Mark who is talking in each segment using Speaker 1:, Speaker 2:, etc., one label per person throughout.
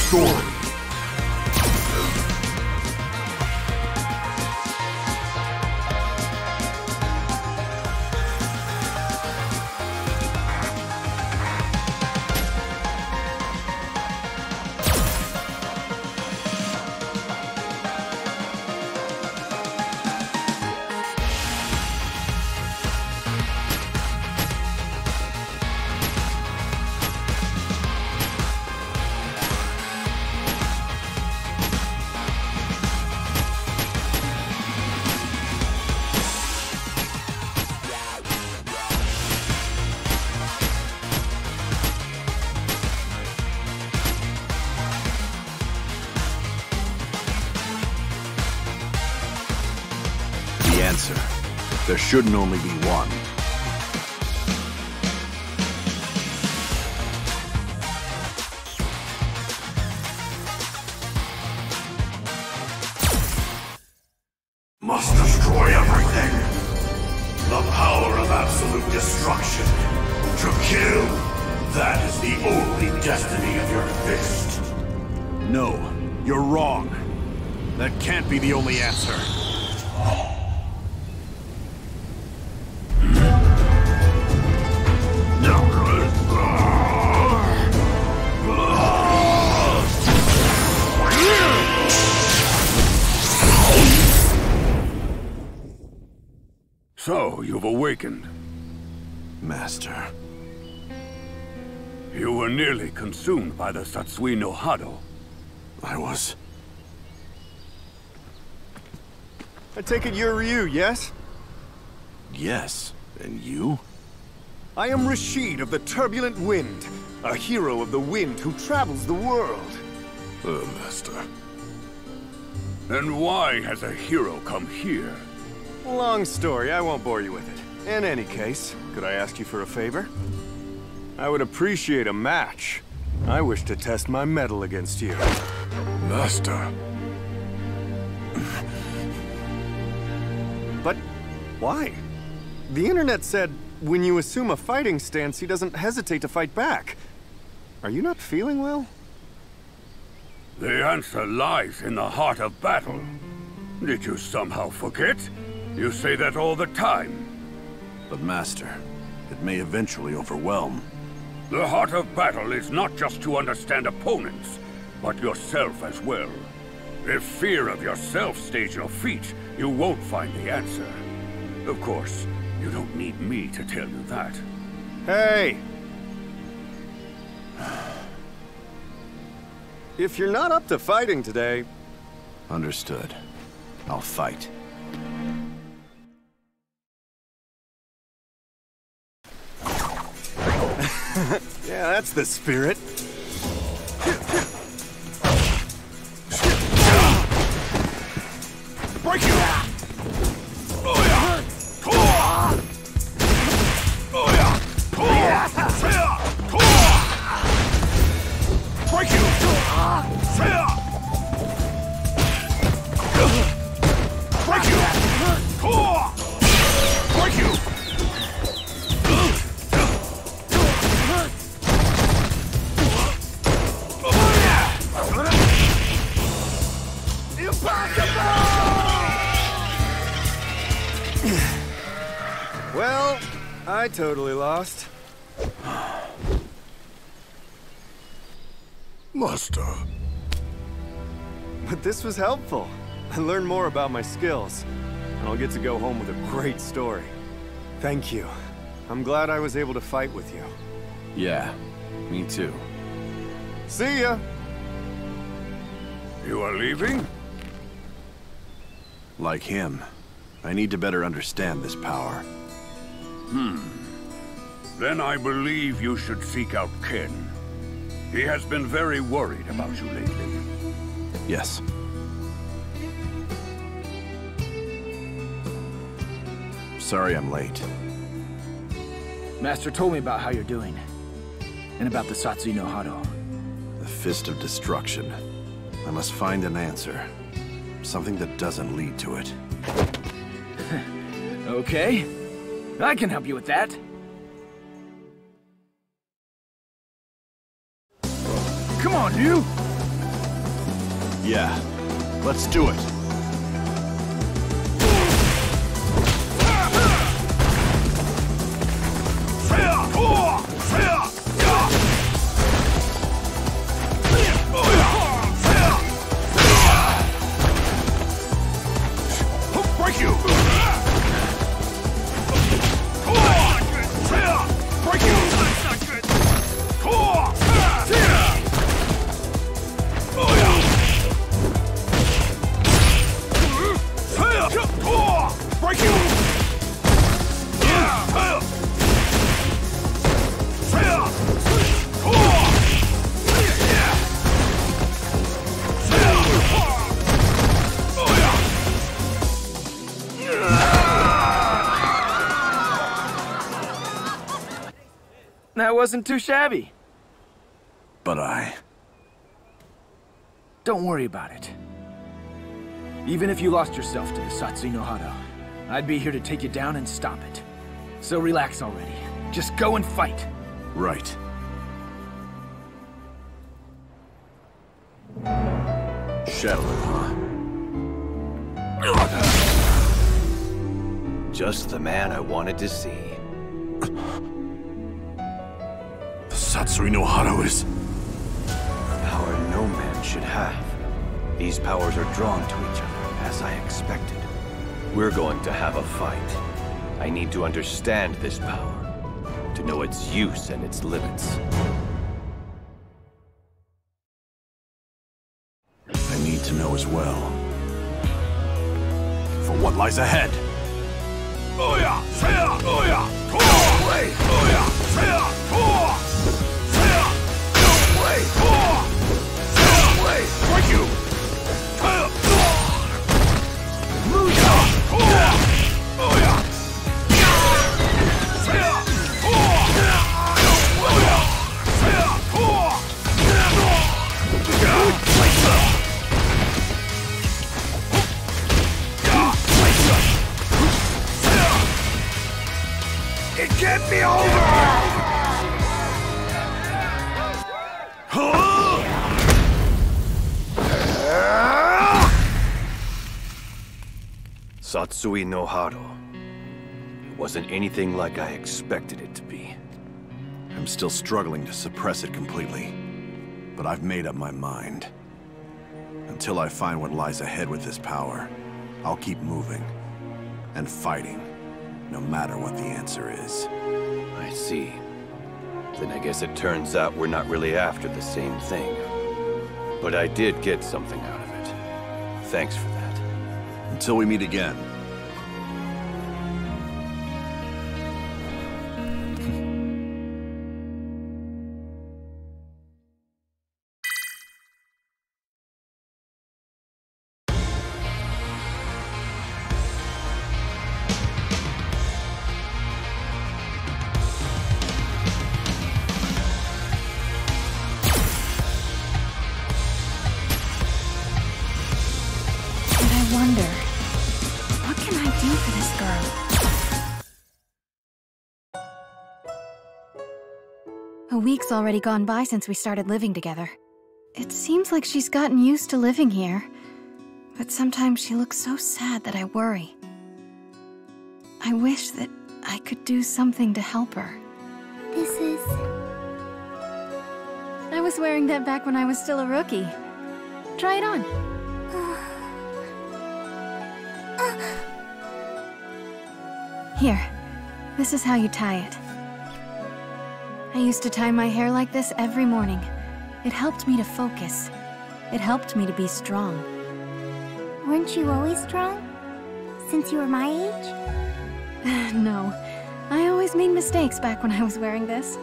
Speaker 1: Story.
Speaker 2: Answer. There shouldn't only be one.
Speaker 1: Must destroy everything. The power of absolute destruction. To kill. That is the only destiny of your fist.
Speaker 2: No, you're wrong. That can't be the only answer.
Speaker 3: So, you've awakened.
Speaker 2: Master.
Speaker 3: You were nearly consumed by the Satsui no Hado.
Speaker 2: I was...
Speaker 4: I take it you're Ryu, yes?
Speaker 2: Yes. And you?
Speaker 4: I am Rashid of the Turbulent Wind, a hero of the wind who travels the world.
Speaker 2: Master.
Speaker 3: And why has a hero come here?
Speaker 4: Long story, I won't bore you with it. In any case, could I ask you for a favor? I would appreciate a match. I wish to test my mettle against you.
Speaker 2: Master.
Speaker 4: But why? The internet said when you assume a fighting stance, he doesn't hesitate to fight back. Are you not feeling well?
Speaker 3: The answer lies in the heart of battle. Did you somehow forget? You say that all the time.
Speaker 2: But Master, it may eventually overwhelm.
Speaker 3: The heart of battle is not just to understand opponents, but yourself as well. If fear of yourself stays your feet, you won't find the answer. Of course, you don't need me to tell you that.
Speaker 4: Hey! If you're not up to fighting today...
Speaker 2: Understood. I'll fight.
Speaker 4: Yeah, that's the spirit.
Speaker 2: Break you! Oh yeah! Oh yeah! Break you! Break you! Break you!
Speaker 4: Well, I totally lost.
Speaker 2: Master.
Speaker 4: But this was helpful. I learned more about my skills, and I'll get to go home with a great story. Thank you. I'm glad I was able to fight with you.
Speaker 2: Yeah, me too.
Speaker 4: See ya!
Speaker 3: You are leaving?
Speaker 2: Like him, I need to better understand this power.
Speaker 3: Then I believe you should seek out Ken. He has been very worried about you lately.
Speaker 2: Yes. Sorry I'm late.
Speaker 5: Master told me about how you're doing. And about the Satsu no Hado.
Speaker 2: The Fist of Destruction. I must find an answer. Something that doesn't lead to it.
Speaker 5: Okay. I can help you with that. Come on, you!
Speaker 2: Yeah, let's do it.
Speaker 3: Break you! Break you! That's not good! Break you!
Speaker 5: That wasn't too shabby.
Speaker 2: But I...
Speaker 5: Don't worry about it. Even if you lost yourself to the Satsu no Hado, I'd be here to take you down and stop it. So relax already. Just go and fight.
Speaker 2: Right. Shadow, huh?
Speaker 6: Just the man I wanted to see.
Speaker 2: The Satsui no Hado is...
Speaker 6: Power no man should have. These powers are drawn to each other, as I expected. We're going to have a fight. I need to understand this power, to know its use and its limits.
Speaker 2: I need to know as well. for what lies ahead.
Speaker 1: It can't be over!
Speaker 6: Satsui no Haro. It wasn't anything like I expected it to be.
Speaker 2: I'm still struggling to suppress it completely, but I've made up my mind. Until I find what lies ahead with this power, I'll keep moving and fighting, no matter what the answer is.
Speaker 6: I see. Then I guess it turns out we're not really after the same thing. But I did get something out of it. Thanks for that.
Speaker 2: Until we meet again.
Speaker 7: A week's already gone by since we started living together. It seems like she's gotten used to living here, but sometimes she looks so sad that I worry. I wish that I could do something to help her.
Speaker 8: This is...
Speaker 7: I was wearing that back when I was still a rookie. Try it on. Here, this is how you tie it. I used to tie my hair like this every morning. It helped me to focus. It helped me to be strong.
Speaker 8: Weren't you always strong? Since you were my age?
Speaker 7: No. I always made mistakes back when I was wearing this.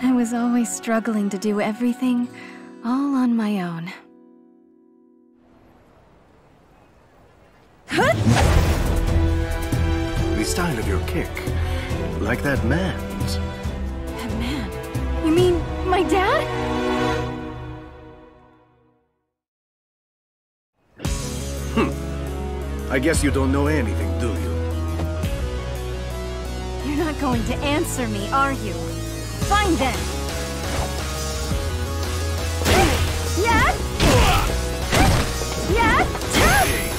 Speaker 7: I was always struggling to do everything all on my own.
Speaker 2: The style of your kick. Like that man's.
Speaker 7: That man? You mean my dad?
Speaker 2: I guess you don't know anything, do you?
Speaker 7: You're not going to answer me, are you? Fine then! Yeah? Yeah? Yeah?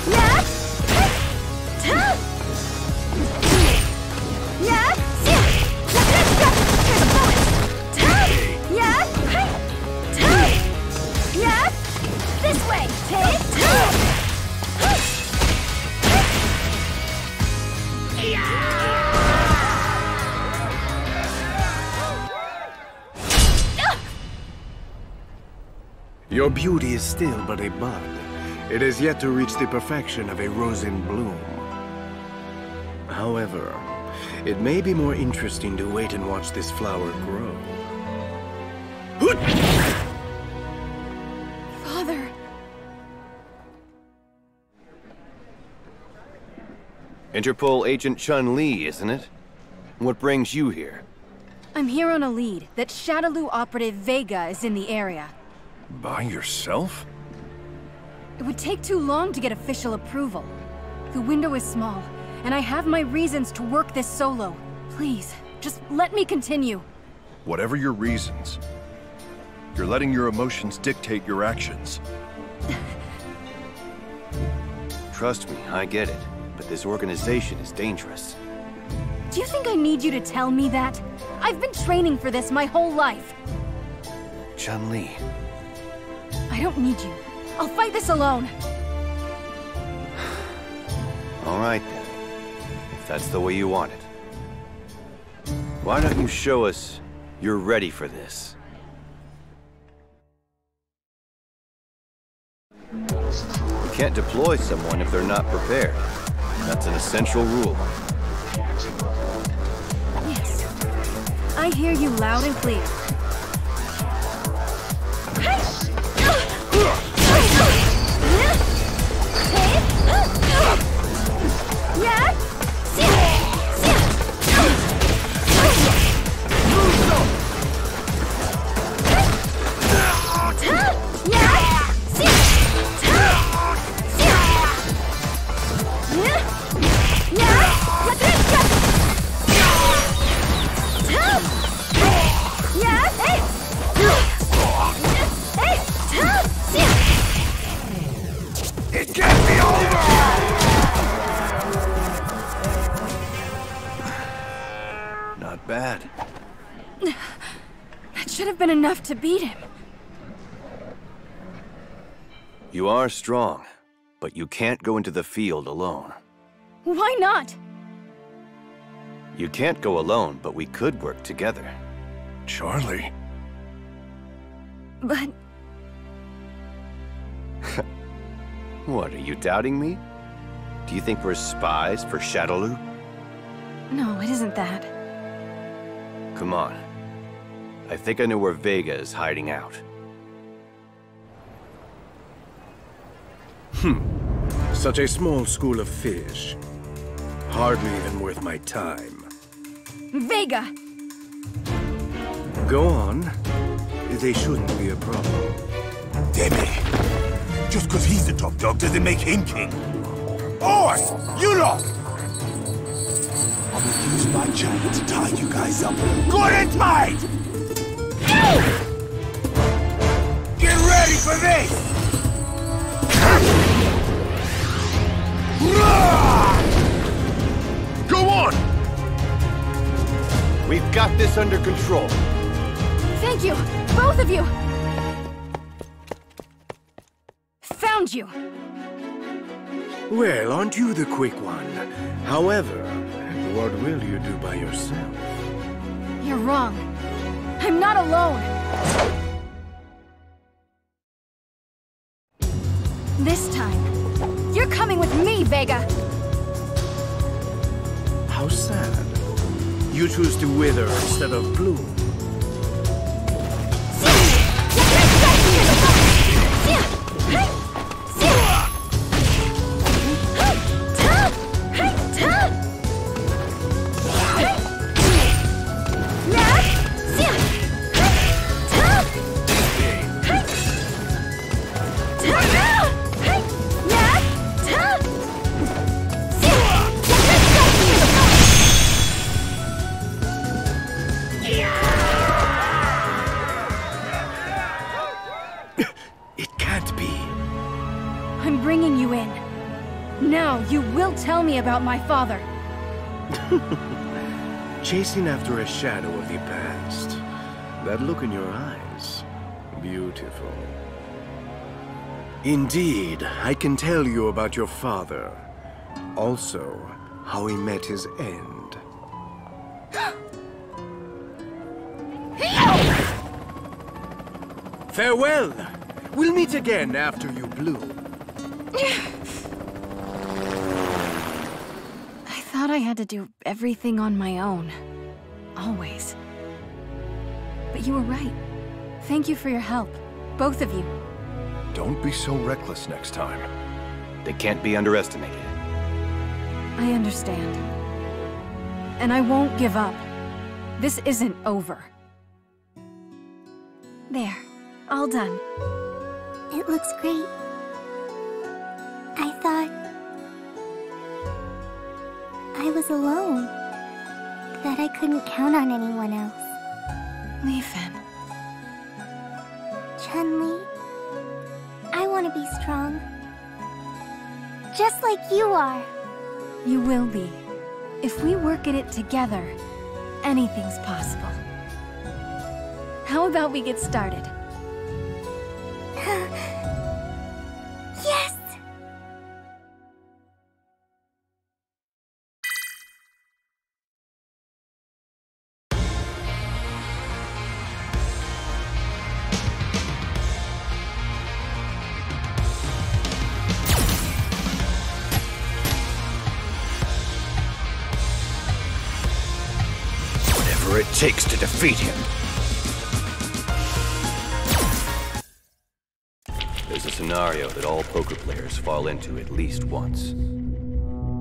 Speaker 7: Yeah? Yeah? This way!
Speaker 9: Your beauty is still but a bud. It has yet to reach the perfection of a rose in bloom. However, it may be more interesting to wait and watch this flower grow.
Speaker 7: Father!
Speaker 6: Interpol Agent Chun-Li, isn't it? What brings you here?
Speaker 7: I'm here on a lead that Shadaloo operative Vega is in the area.
Speaker 3: By yourself?
Speaker 7: It would take too long to get official approval. The window is small, and I have my reasons to work this solo. Please, just let me continue.
Speaker 10: Whatever your reasons, you're letting your emotions dictate your actions.
Speaker 6: Trust me, I get it. But this organization is dangerous.
Speaker 7: Do you think I need you to tell me that? I've been training for this my whole life.
Speaker 6: Chun-Li.
Speaker 7: I don't need you. I'll fight this alone.
Speaker 6: All right, then. If that's the way you want it. Why don't you show us you're ready for this?
Speaker 2: If
Speaker 6: can't deploy someone if they're not prepared. That's an essential rule.
Speaker 7: Yes. I hear you loud and clear.
Speaker 6: Bad.
Speaker 7: That should have been enough to beat him.
Speaker 6: You are strong, but you can't go into the field alone.
Speaker 7: Why not?
Speaker 6: You can't go alone, but we could work together.
Speaker 10: Charlie.
Speaker 7: But...
Speaker 6: What, are you doubting me? Do you think we're spies for Shadowloo?
Speaker 7: No, it isn't that.
Speaker 6: Come on. I think I know where Vega is hiding out.
Speaker 9: Such a small school of fish. Hardly even worth my time.
Speaker 7: Vega!
Speaker 9: Go on. They shouldn't be a problem.
Speaker 1: Damn it! Just because he's the top dog doesn't make him king. Oi! You lot! I'm gonna use my giant to tie you guys up good and tight! Get ready for this!
Speaker 10: Go on!
Speaker 6: We've got this under control.
Speaker 7: Thank you! Both of you! Found you!
Speaker 9: Well, aren't you the quick one? However, what will you do by yourself?
Speaker 7: You're wrong. I'm not alone. This time, you're coming with me, Vega!
Speaker 9: How sad. You choose to wither instead of bloom.
Speaker 7: I'm bringing you in. Now, you will tell me about my father.
Speaker 9: Chasing after a shadow of the past. That look in your eyes. Beautiful. Indeed, I can tell you about your father. Also, how he met his end. Farewell! We'll meet again after you bloom.
Speaker 7: I thought I had to do everything on my own. Always. But you were right. Thank you for your help. Both of you.
Speaker 10: Don't be so reckless next time.
Speaker 6: They can't be underestimated.
Speaker 7: I understand. And I won't give up. This isn't over. There. All done.
Speaker 8: It looks great. I thought I was alone. That I couldn't count on anyone else.
Speaker 7: Lee Fin.
Speaker 8: Chun-Li, I want to be strong. Just like you are.
Speaker 7: You will be. If we work at it together, anything's possible. How about we get started?
Speaker 8: Yes!
Speaker 6: it takes to defeat him. There's a scenario that all poker players fall into at least once.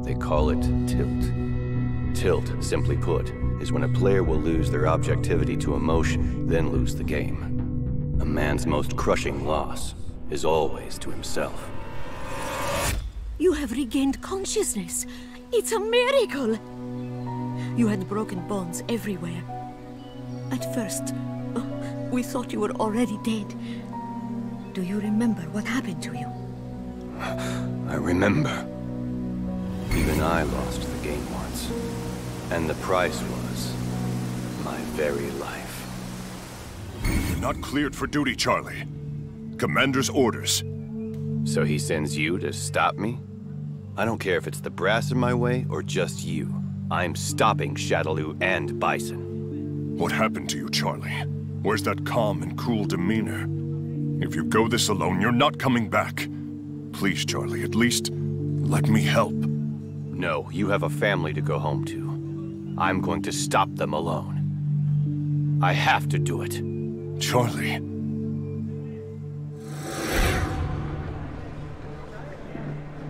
Speaker 6: They call it tilt. Tilt, simply put, is when a player will lose their objectivity to emotion, then lose the game. A man's most crushing loss is always to himself.
Speaker 11: You have regained consciousness. It's a miracle! You had broken bones everywhere. At first, we thought you were already dead. Do you remember what happened to you?
Speaker 6: I remember. Even I lost the game once. And the price was my very life.
Speaker 10: You're not cleared for duty, Charlie. Commander's orders.
Speaker 6: So he sends you to stop me? I don't care if it's the brass in my way or just you. I'm stopping Shadaloo and Bison.
Speaker 10: What happened to you, Charlie? Where's that calm and cool demeanor? If you go this alone, you're not coming back. Please, Charlie, at least let me help.
Speaker 6: No, you have a family to go home to. I'm going to stop them alone. I have to do it.
Speaker 10: Charlie.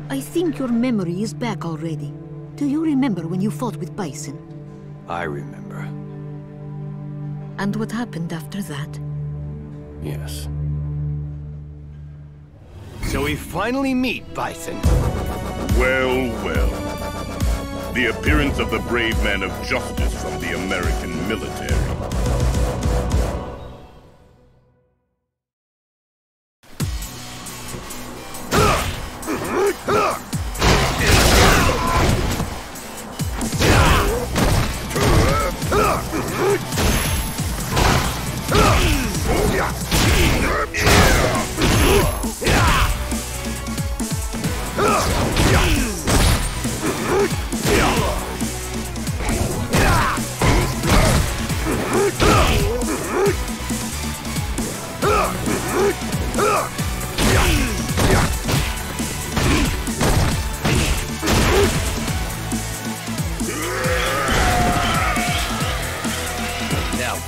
Speaker 11: I think your memory is back already. Do you remember when you fought with Bison?
Speaker 6: I remember.
Speaker 11: And what happened after that?
Speaker 6: Yes. So we finally meet, Bison.
Speaker 3: Well, well. The appearance of the brave man of justice from the American military.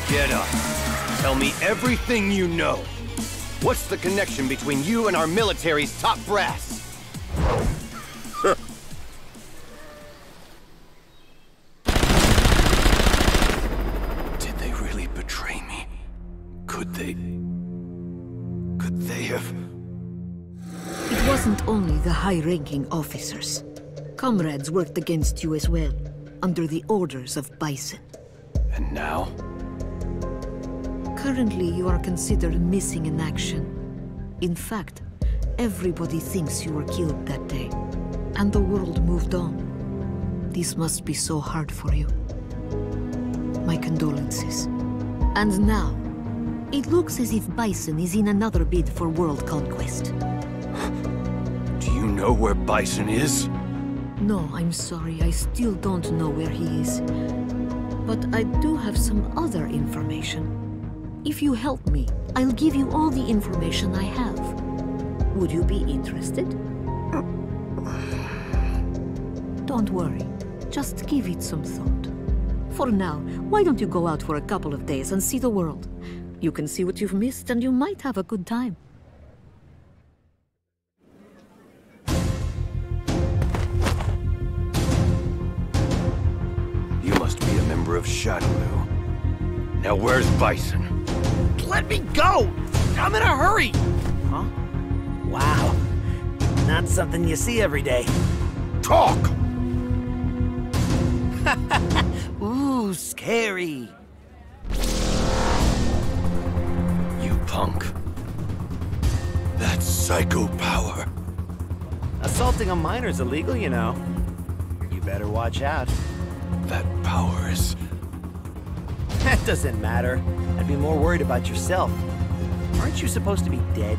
Speaker 6: Get up. Tell me everything you know. What's the connection between you and our military's top brass? Did they really betray me? Could they have...
Speaker 11: It wasn't only the high-ranking officers. Comrades worked against you as well, under the orders of Bison.
Speaker 6: And now?
Speaker 11: Currently, you are considered missing in action. In fact, everybody thinks you were killed that day, and the world moved on. This must be so hard for you. My condolences. And now, it looks as if Bison is in another bid for world conquest.
Speaker 6: Do you know where Bison is?
Speaker 11: No, I'm sorry, I still don't know where he is. But I do have some other information. If you help me, I'll give you all the information I have. Would you be interested? Don't worry. Just give it some thought. For now, why don't you go out for a couple of days and see the world? You can see what you've missed and you might have a good time.
Speaker 6: You must be a member of Shadaloo. Now where's Bison?
Speaker 12: Let me go! I'm in a hurry! Huh? Wow. Not something you see every day.
Speaker 6: Talk!
Speaker 12: Ooh, scary.
Speaker 6: You punk. That's psycho power.
Speaker 12: Assaulting a minor's illegal, you know. You better watch out.
Speaker 6: That power is...
Speaker 12: That doesn't matter. I'd be more worried about yourself. Aren't you supposed to be dead?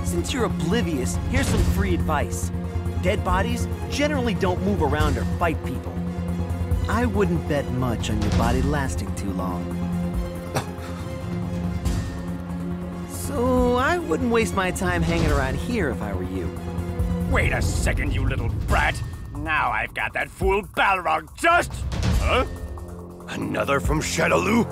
Speaker 12: Since you're oblivious, here's some free advice. Dead bodies generally don't move around or fight people. I wouldn't bet much on your body lasting too long. So I wouldn't waste my time hanging around here if I were you.
Speaker 13: Wait a second, you little brat! Now I've got that fool Balrog just... Huh?
Speaker 6: Another from Shadaloo?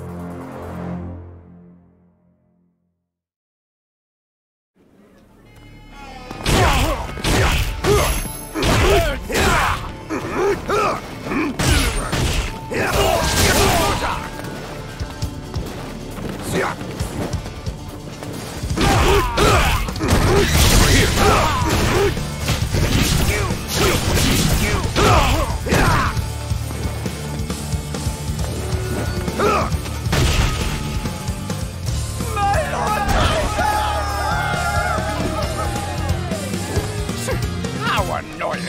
Speaker 13: How annoying!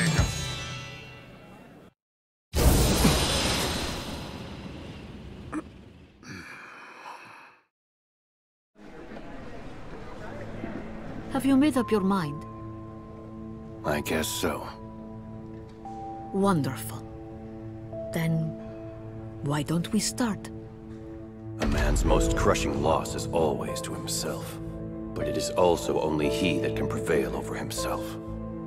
Speaker 11: Have you made up your mind?
Speaker 6: I guess so.
Speaker 11: Wonderful. Then, why don't we start?
Speaker 6: A man's most crushing loss is always to himself. But it is also only he that can prevail over himself.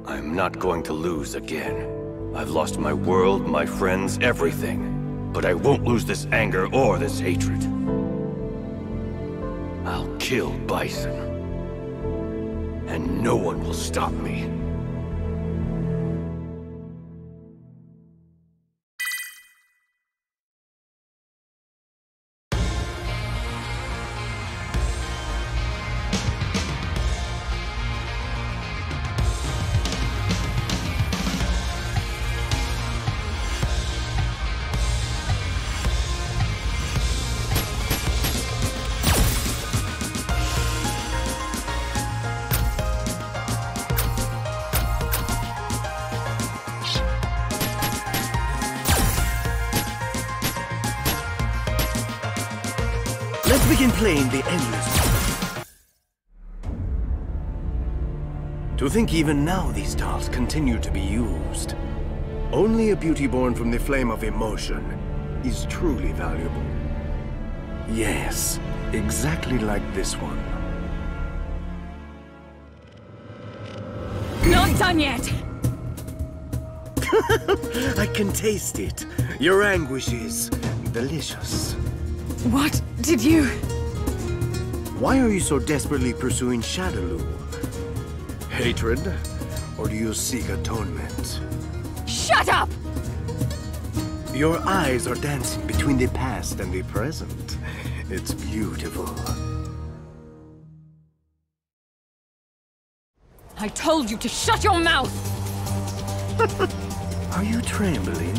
Speaker 6: I'm not going to lose again. I've lost my world, my friends, everything. But I won't lose this anger or this hatred. I'll kill Bison. And no one will stop me.
Speaker 9: Let's begin playing the endless. To think even now these dolls continue to be used. Only a beauty born from the flame of emotion is truly valuable. Yes, exactly like this one.
Speaker 14: Not done yet!
Speaker 9: I can taste it. Your anguish is delicious.
Speaker 14: What did you...
Speaker 9: Why are you so desperately pursuing Shadaloo? Hatred? Or do you seek atonement?
Speaker 14: Shut up!
Speaker 9: Your eyes are dancing between the past and the present. It's beautiful.
Speaker 14: I told you to shut your mouth!
Speaker 9: Are you trembling?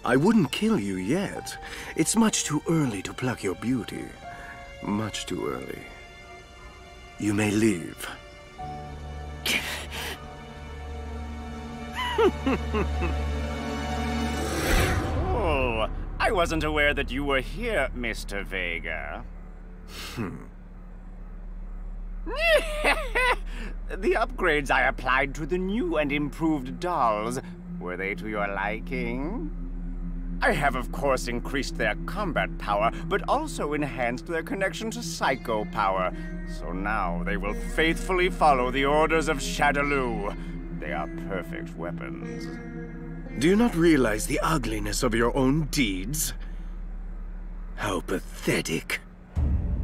Speaker 9: I wouldn't kill you yet. It's much too early to pluck your beauty. Much too early. You may leave.
Speaker 13: Oh, I wasn't aware that you were here, Mr. Vega. The upgrades I applied to the new and improved dolls, were they to your liking? I have, of course, increased their combat power, but also enhanced their connection to psycho power. So now they will faithfully follow the orders of Shadaloo. They are perfect weapons.
Speaker 9: Do you not realize the ugliness of your own deeds? How pathetic.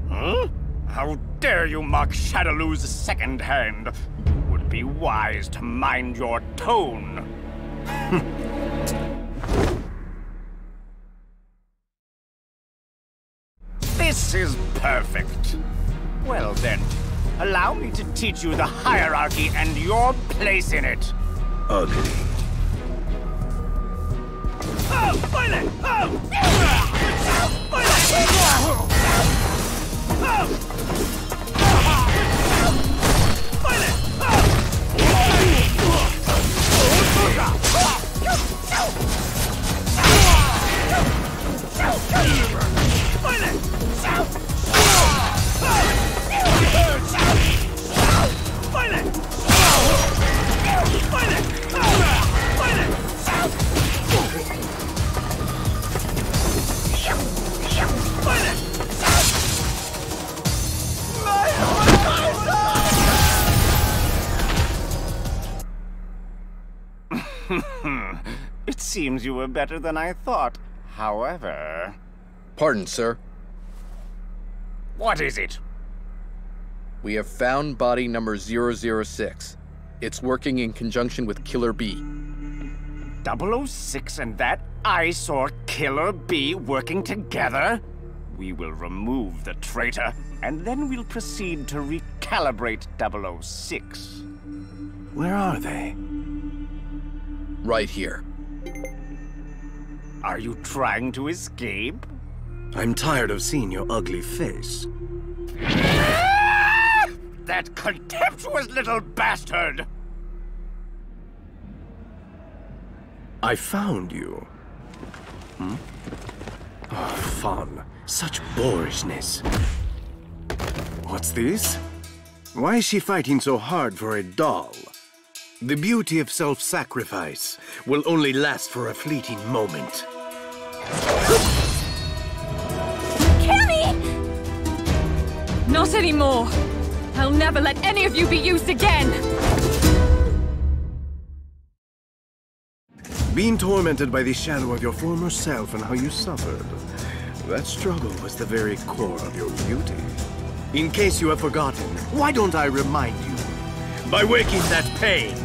Speaker 13: Huh? How dare you mock Shadaloo's second hand? You would be wise to mind your tone. This is perfect. Well then, allow me to teach you the hierarchy and your place in it.
Speaker 9: Ugly.
Speaker 13: seems you were better than I thought. However...
Speaker 15: Pardon, sir.
Speaker 13: What is it?
Speaker 15: We have found body number 006. It's working in conjunction with Killer B.
Speaker 13: 006 and that eyesore Killer B working together? We will remove the traitor, and then we'll proceed to recalibrate 006.
Speaker 9: Where are they?
Speaker 15: Right here.
Speaker 13: Are you trying to escape?
Speaker 9: I'm tired of seeing your ugly face.
Speaker 13: That contemptuous little bastard!
Speaker 9: I found you. Oh, fun. Such boorishness. What's this? Why is she fighting so hard for a doll? The beauty of self-sacrifice will only last for a fleeting moment.
Speaker 14: Kill me! Not anymore. I'll never let any of you be used again.
Speaker 9: Being tormented by the shadow of your former self and how you suffered. That struggle was the very core of your beauty. In case you have forgotten, why don't I remind you? By waking that pain.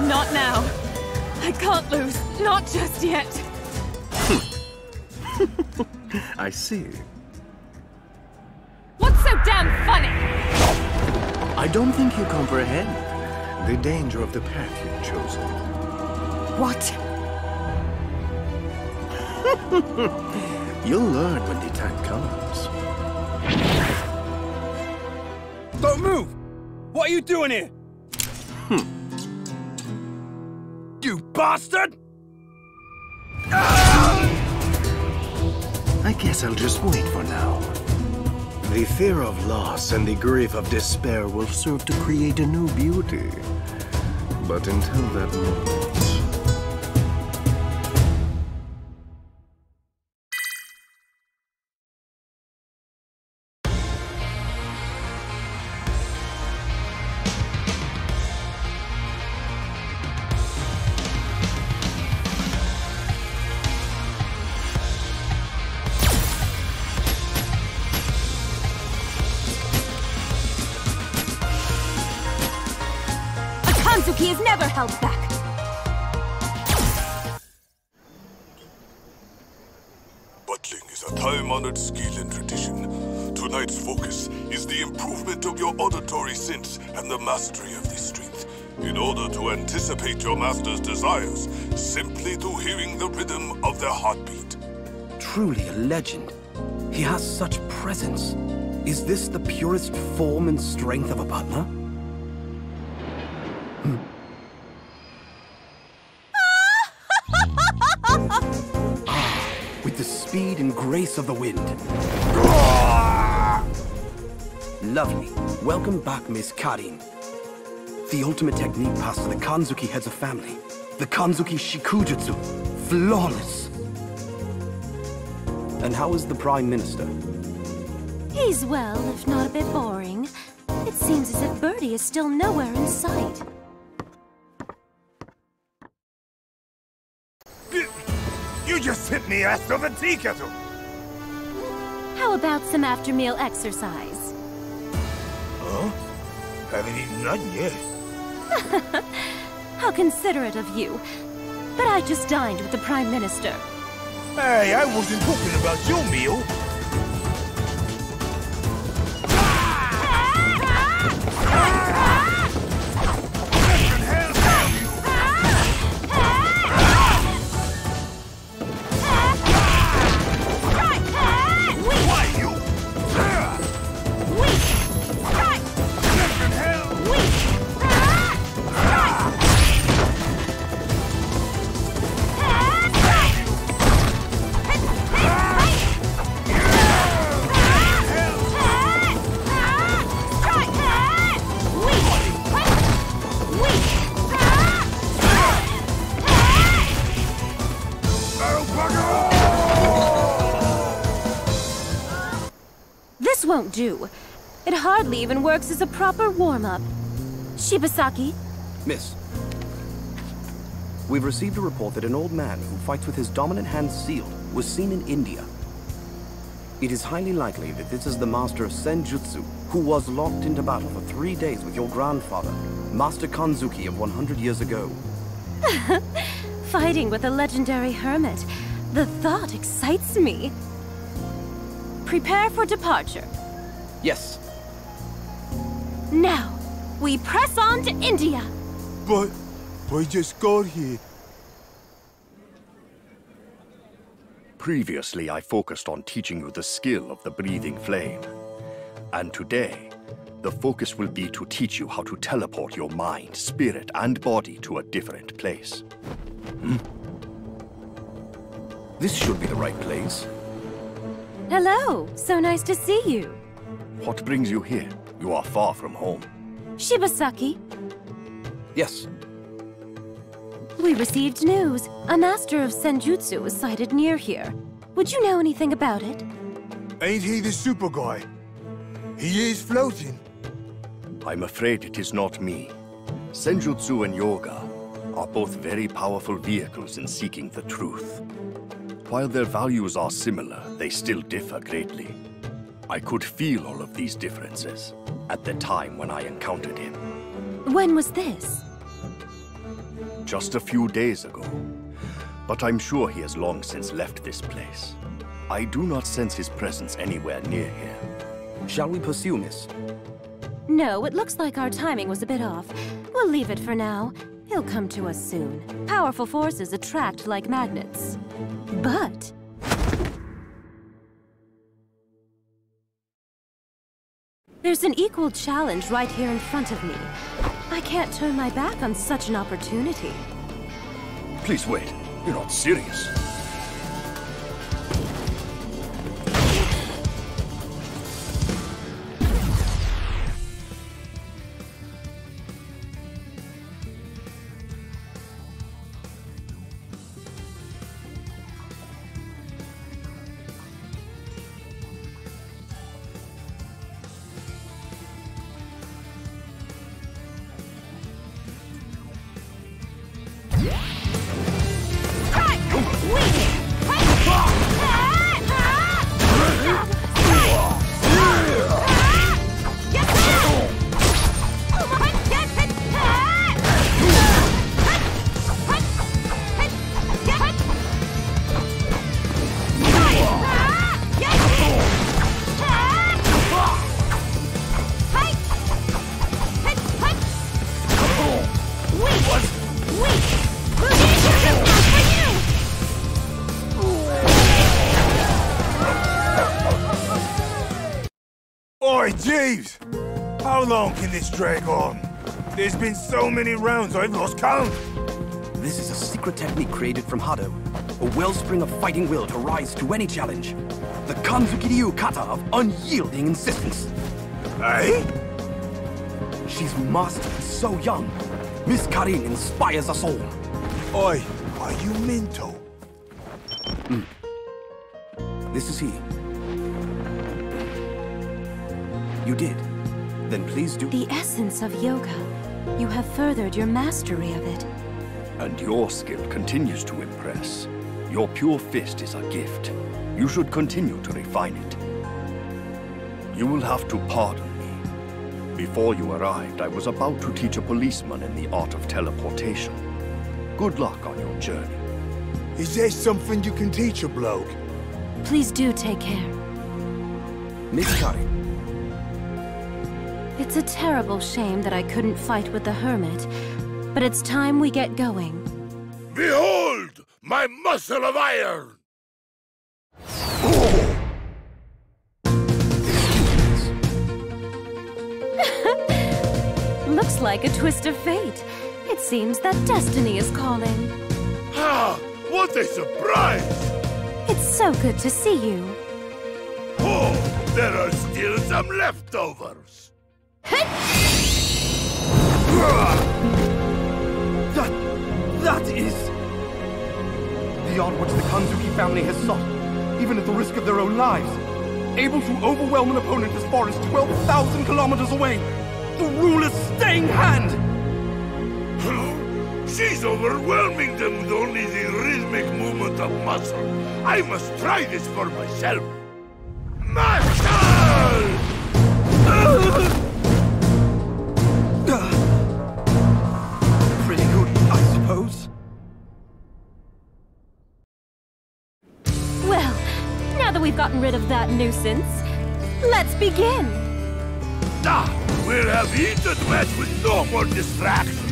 Speaker 14: Not now. I can't lose. Not just yet.
Speaker 9: I see.
Speaker 14: What's so damn funny?
Speaker 9: I don't think you comprehend the danger of the path you've chosen.
Speaker 14: What?
Speaker 9: You'll learn when the time comes.
Speaker 5: Don't move! What are you doing here? You bastard!
Speaker 9: I guess I'll just wait for now. The fear of loss and the grief of despair will serve to create a new beauty. But until that moment...
Speaker 16: He is never held back.
Speaker 1: Butling is a time-honored skill and tradition. Tonight's focus is the improvement of your auditory sense and the mastery of this strength. In order to anticipate your master's desires, simply through hearing the rhythm of their heartbeat.
Speaker 17: Truly a legend. He has such presence. Is this the purest form and strength of a butler? With the speed and grace of the wind. Lovely. Welcome back, Miss Karin. The ultimate technique passed to the Kanzuki heads of family. The Kanzuki Shikujutsu. Flawless. And how is the Prime Minister?
Speaker 16: He's well, if not a bit boring. It seems as if Birdie is still nowhere in sight.
Speaker 1: You just hit me ass of a tea kettle!
Speaker 16: How about some after-meal exercise?
Speaker 1: Huh? Haven't eaten nothing yet.
Speaker 16: How considerate of you. But I just dined with the Prime Minister.
Speaker 1: Hey, I wasn't talking about your meal.
Speaker 16: won't do. It hardly even works as a proper warm-up. Shibasaki?
Speaker 17: Miss, we've received a report that an old man who fights with his dominant hand sealed was seen in India. It is highly likely that this is the master of Senjutsu, who was locked into battle for 3 days with your grandfather, Master Kanzuki of 100 years ago.
Speaker 16: Fighting with a legendary hermit. The thought excites me. Prepare for departure.
Speaker 17: Yes.
Speaker 16: Now, we press on to India.
Speaker 18: But we just got here.
Speaker 19: Previously, I focused on teaching you the skill of the breathing flame. And today, the focus will be to teach you how to teleport your mind, spirit, and body to a different place.
Speaker 17: This should be the right place.
Speaker 16: Hello, so nice to see you.
Speaker 19: What brings you here? You are far from home.
Speaker 16: Shibasaki?
Speaker 17: Yes.
Speaker 16: We received news. A master of Senjutsu was sighted near here. Would you know anything about it?
Speaker 18: Ain't he the super guy? He is floating.
Speaker 19: I'm afraid it is not me. Senjutsu and yoga are both very powerful vehicles in seeking the truth. While their values are similar, they still differ greatly. I could feel all of these differences at the time when I encountered him.
Speaker 16: When was this?
Speaker 19: Just a few days ago. But I'm sure he has long since left this place. I do not sense his presence anywhere near here.
Speaker 17: Shall we pursue, miss?
Speaker 16: No, it looks like our timing was a bit off. We'll leave it for now. He'll come to us soon. Powerful forces attract like magnets. But... there's an equal challenge right here in front of me. I can't turn my back on such an opportunity.
Speaker 19: Please wait. You're not serious.
Speaker 18: Oi, Jeeves! How long can this drag on? There's been so many rounds I've lost count.
Speaker 17: This is a secret technique created from Hado, a wellspring of fighting will to rise to any challenge. The Kanzuki Ryu kata of unyielding insistence.
Speaker 18: Eh?
Speaker 17: She's mastered so young. Miss Karin inspires us all.
Speaker 18: Oi, are you mental?
Speaker 17: This is he. You did. Then please do.
Speaker 16: The essence of yoga. You have furthered your mastery of it.
Speaker 19: And your skill continues to impress. Your pure fist is a gift. You should continue to refine it. You will have to pardon me. Before you arrived, I was about to teach a policeman in the art of teleportation. Good luck on your journey.
Speaker 18: Is there something you can teach a bloke?
Speaker 16: Please do take care.
Speaker 17: Miss Karin.
Speaker 16: It's a terrible shame that I couldn't fight with the hermit, but it's time we get going.
Speaker 1: Behold, my muscle of iron!
Speaker 16: Looks like a twist of fate. It seems that destiny is calling.
Speaker 1: Ah, what a surprise!
Speaker 16: It's so good to see you.
Speaker 1: Oh, there are still some leftovers.
Speaker 17: That is... beyond what the Kanzuki family has sought, even at the risk of their own lives. able to overwhelm an opponent as far as 12,000 kilometers away. The ruler's staying hand!
Speaker 1: She's overwhelming them with only the rhythmic movement of muscle. I must try this for myself. Muscle!
Speaker 17: Pretty good, I suppose.
Speaker 16: Well, now that we've gotten rid of that nuisance, let's begin.
Speaker 1: We'll have heated match with no more distractions.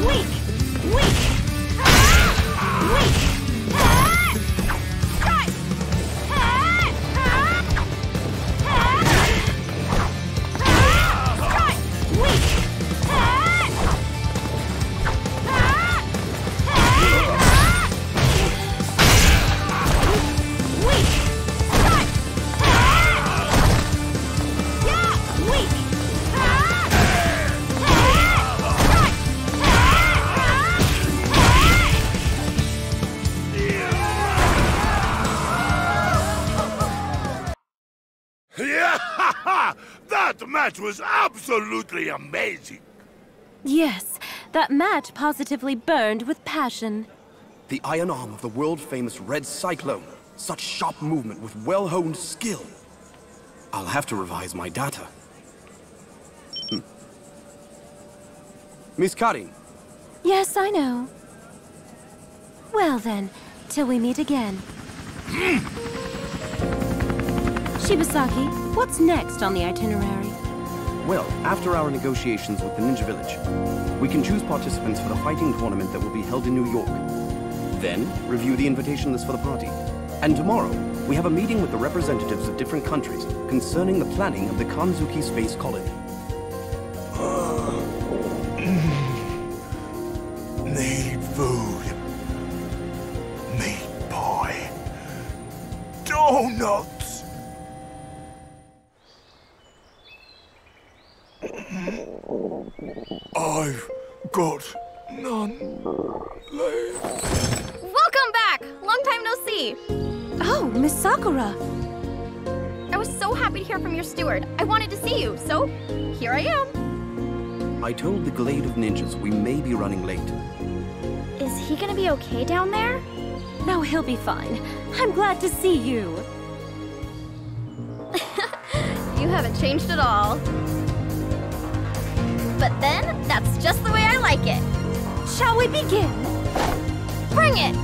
Speaker 16: Weak! Weak! Weak! Strike! Strike! Weak!
Speaker 1: That match was absolutely amazing.
Speaker 16: Yes, that match positively burned with passion.
Speaker 17: The iron arm of the world-famous Red Cyclone. Such sharp movement with well-honed skill. I'll have to revise my data. Miss Karin.
Speaker 16: Yes, I know. Well then, till we meet again. Shibasaki, what's next on the itinerary?
Speaker 17: Well, after our negotiations with the Ninja Village, we can choose participants for the fighting tournament that will be held in New York. Then, review the invitation list for the party. And tomorrow, we have a meeting with the representatives of different countries concerning the planning of the Kanzuki Space Colony.
Speaker 1: Need food. Meat pie. Donuts. I've got none left.
Speaker 20: Welcome back! Long time no see.
Speaker 16: Oh, Miss Sakura.
Speaker 20: I was so happy to hear from your steward. I wanted to see you, so here I am.
Speaker 17: I told the Glade of Ninjas we may be running late.
Speaker 20: Is he gonna be okay down there?
Speaker 16: No, he'll be fine. I'm glad to see you.
Speaker 20: You haven't changed at all. But then, that's just the way I like it.
Speaker 16: Shall we begin?
Speaker 20: Bring it!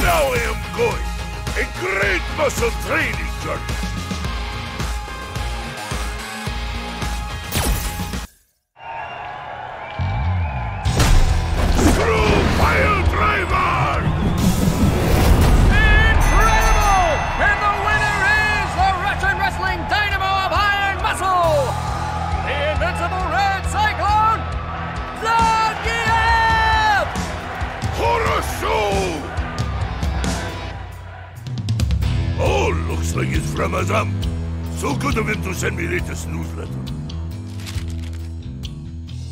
Speaker 1: Now I am going. A great muscle training journey. Screw pile driver!
Speaker 21: Incredible! And the winner is the Russian Wrestling Dynamo of Iron Muscle! The Invincible Red Cyclone, Zangief!
Speaker 1: Horror Oh, looks like it's from Azam. So good of him to send me latest newsletter.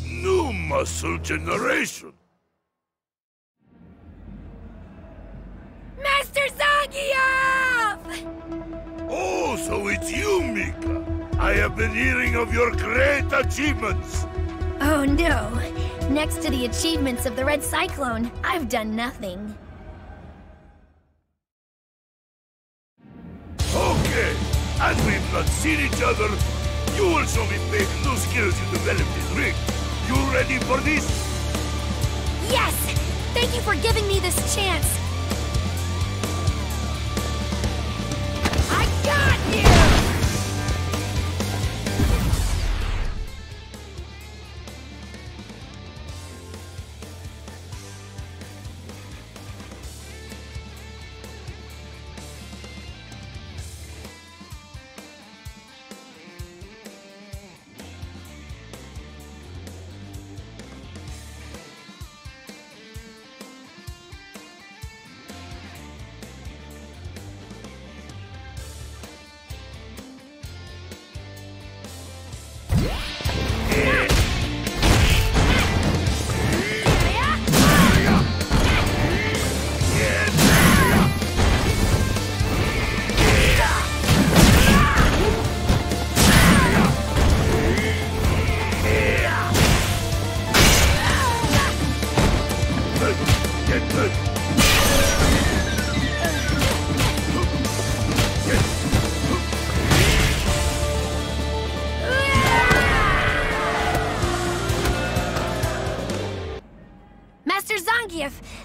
Speaker 1: New muscle generation.
Speaker 21: Master Zangief!
Speaker 1: So it's you, Mika. I have been hearing of your great achievements.
Speaker 8: Oh no. Next to the achievements of the Red Cyclone, I've done nothing.
Speaker 1: Okay, as we've not seen each other, you will show me big new skills you developed in ring. You ready for this?
Speaker 8: Yes! Thank you for giving me this chance. I got you!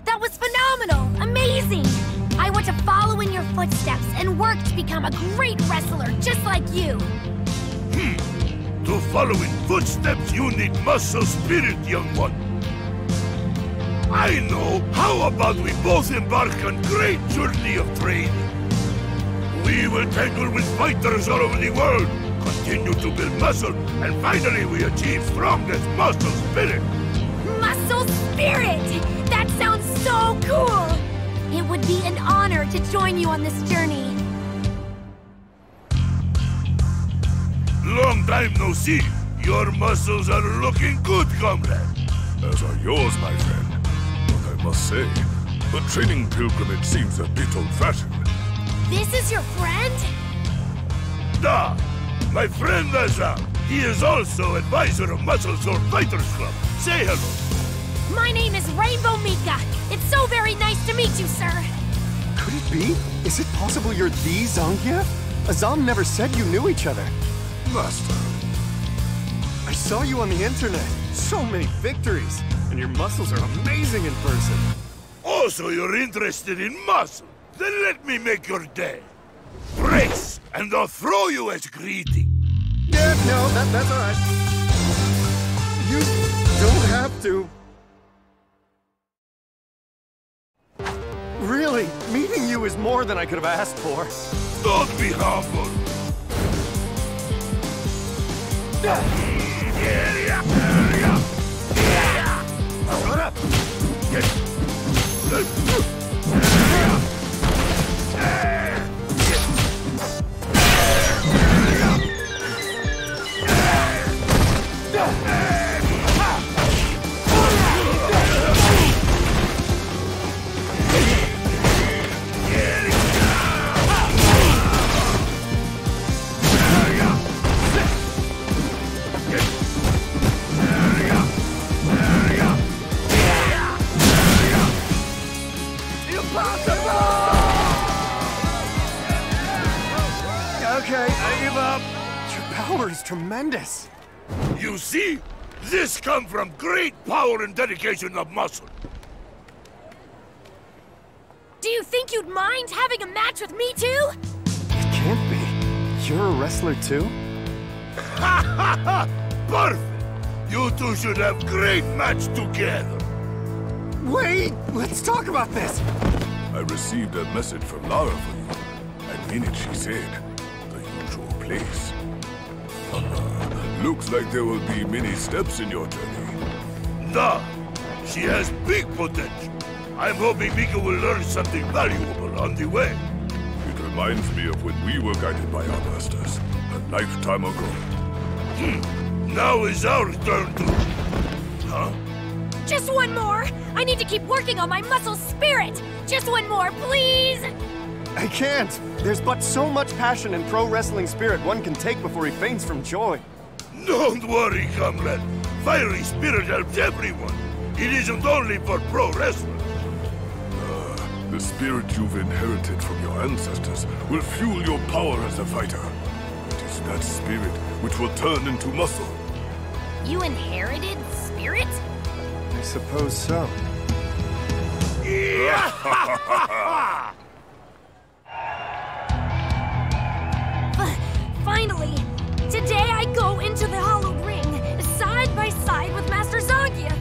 Speaker 8: That was phenomenal! Amazing! I want to follow in your footsteps and work to become a great wrestler just like you.
Speaker 1: To follow in footsteps, you need muscle spirit, young one. I know! How about we both embark on great journey of training? We will tangle with fighters all over the world, continue to build muscle, and finally we achieve strongest muscle spirit!
Speaker 8: Muscle spirit! That sounds so cool! It would be an honor to join you on this journey.
Speaker 1: Long time no see. Your muscles are looking good, comrade.
Speaker 10: As are yours, my friend. But I must say, the training pilgrimage seems a bit old-fashioned.
Speaker 8: This is your friend?
Speaker 1: Da! My friend Azam. He is also advisor of Muscle Sword Fighters Club. Say hello.
Speaker 8: My name is Rainbow Mika. It's so very nice to meet you, sir.
Speaker 4: Could it be? Is it possible you're the Zangief? Azam never said you knew each other.
Speaker 10: Master.
Speaker 4: I saw you on the internet. So many victories. And your muscles are amazing in person.
Speaker 1: Oh, so you're interested in muscle? Then let me make your day. Brace, and I'll throw you as greeting.
Speaker 4: Yeah, no, that's all right. You don't have to. Really, meeting you is more than I could have asked for.
Speaker 1: Don't be humble.
Speaker 4: Shut up! Okay, I give up. Your power is tremendous.
Speaker 1: You see? This comes from great power and dedication of muscle.
Speaker 8: Do you think you'd mind having a match with me too?
Speaker 4: It can't be. You're a wrestler too?
Speaker 1: Ha ha ha! Perfect! You two should have great match together.
Speaker 4: Wait! Let's talk about this!
Speaker 10: I received a message from Lara for you. And in it she said, the usual place. Looks like there will be many steps in your journey.
Speaker 1: Nah, she has big potential. I'm hoping Mika will learn something valuable on the way.
Speaker 10: It reminds me of when we were guided by our masters, a lifetime ago.
Speaker 1: Now is our turn to... Huh?
Speaker 8: Just one more! I need to keep working on my muscle spirit! Just one more, please!
Speaker 4: I can't. There's but so much passion and pro wrestling spirit one can take before he faints from joy.
Speaker 1: Don't worry, comrade. Fiery spirit helps everyone. It isn't only for pro wrestling.
Speaker 10: The spirit you've inherited from your ancestors will fuel your power as a fighter. It is that spirit which will turn into muscle.
Speaker 8: You inherited spirit?
Speaker 4: I suppose so.
Speaker 8: Finally! Today I go into the Hollowed Ring, side by side with Master Zangief.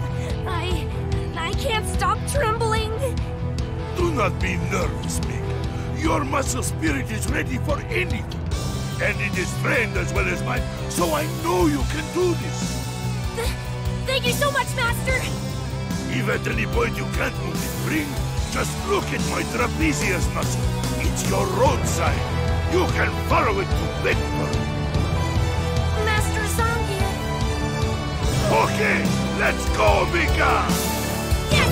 Speaker 8: I can't stop trembling.
Speaker 1: Do not be nervous, Meg. Your muscle spirit is ready for anything. And it is trained as well as mine, so I know you can do this.
Speaker 8: Thank you so much, Master!
Speaker 1: If at any point you can't move the ring, just look at my trapezius muscle. It's your roadside. You can follow it to victory.
Speaker 8: Master Zangief!
Speaker 1: Okay, let's go, Mika!
Speaker 8: Yes!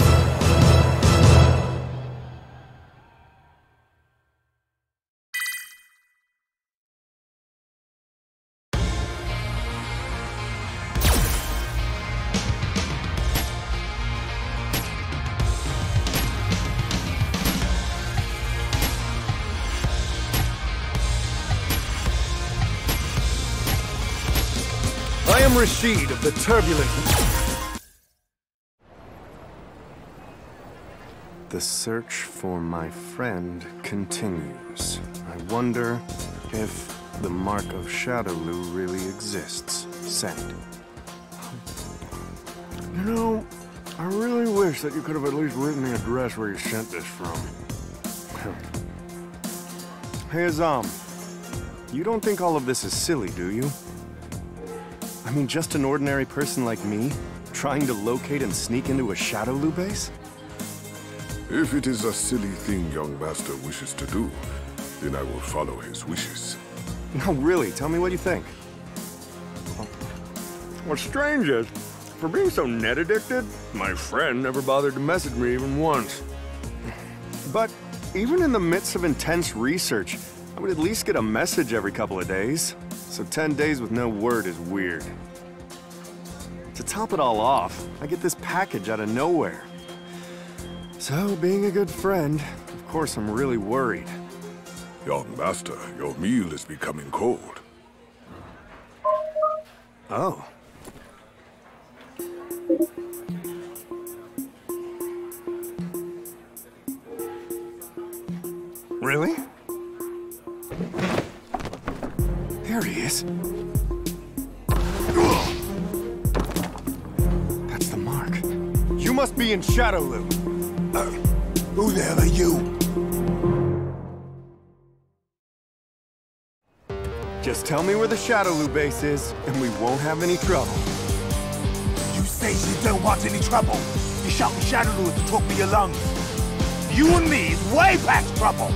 Speaker 4: I am Rashid of the Turbulent. The search for my friend continues. I wonder if the mark of Shadowloo really exists. Send.
Speaker 9: You know, I really wish that you could have at least written the address where you sent this from.
Speaker 4: Hey, Azam. You don't think all of this is silly, do you? I mean, just an ordinary person like me, trying to locate and sneak into a Shadowloo base?
Speaker 10: If it is a silly thing young master wishes to do, then I will follow his wishes.
Speaker 4: No, really, tell me what you think.
Speaker 9: What's strange is, for being so net addicted, my friend never bothered to message me even once.
Speaker 4: But even in the midst of intense research, I would at least get a message every couple of days. So 10 days with no word is weird. To top it all off, I get this package out of nowhere. So, being a good friend, of course I'm really worried.
Speaker 10: Young master, your meal is becoming cold.
Speaker 4: Oh. Really? There he is. That's the mark. You must be in Shadowloo.
Speaker 18: Who the hell are you?
Speaker 4: Just tell me where the Shadowloo base is, and we won't have any trouble.
Speaker 18: You say you don't want any trouble. You shout me Shadowloo at the top of your lungs. You and me is way past trouble.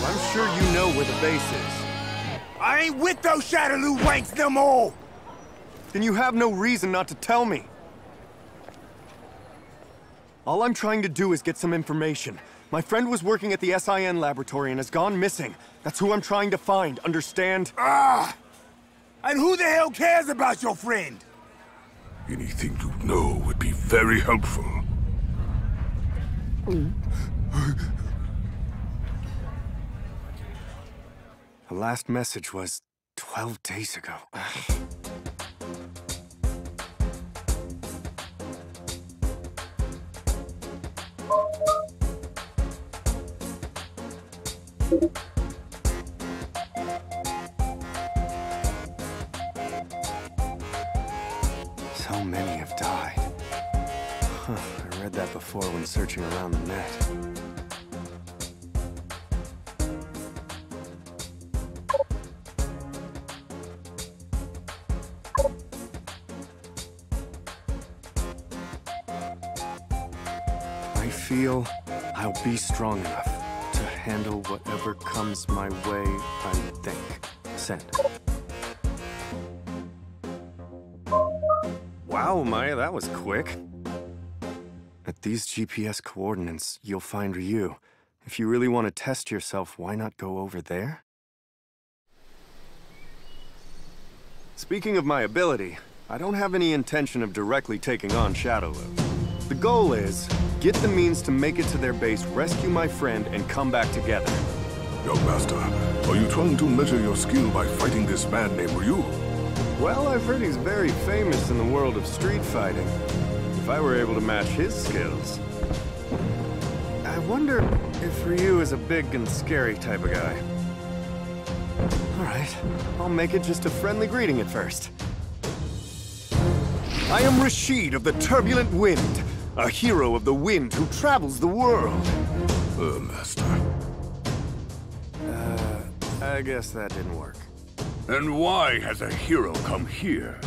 Speaker 4: I'm sure you know where the base is.
Speaker 18: I ain't with those Shadowloo wanks no more!
Speaker 4: Then you have no reason not to tell me. All I'm trying to do is get some information. My friend was working at the SIN laboratory and has gone missing. That's who I'm trying to find, understand?
Speaker 18: Ah! And who the hell cares about your friend?
Speaker 10: Anything you know would be very helpful.
Speaker 4: The last message was 12 days ago. So many have died. Huh, I read that before when searching around the net. I feel I'll be strong enough to handle whatever comes my way, I think. Send. Wow, Maya, that was quick. At these GPS coordinates, you'll find Ryu. If you really want to test yourself, why not go over there? Speaking of my ability, I don't have any intention of directly taking on Shadowloo. The goal is, get the means to make it to their base, rescue my friend, and come back together.
Speaker 10: Young master, are you trying to measure your skill by fighting this man named Ryu?
Speaker 4: Well, I've heard he's very famous in the world of street fighting. If I were able to match his skills... I wonder if Ryu is a big and scary type of guy. Alright, I'll make it just a friendly greeting at first. I am Rashid of the Turbulent Wind, a hero of the wind who travels the world.
Speaker 10: Master.
Speaker 4: I guess that didn't work.
Speaker 3: And why has a hero come here?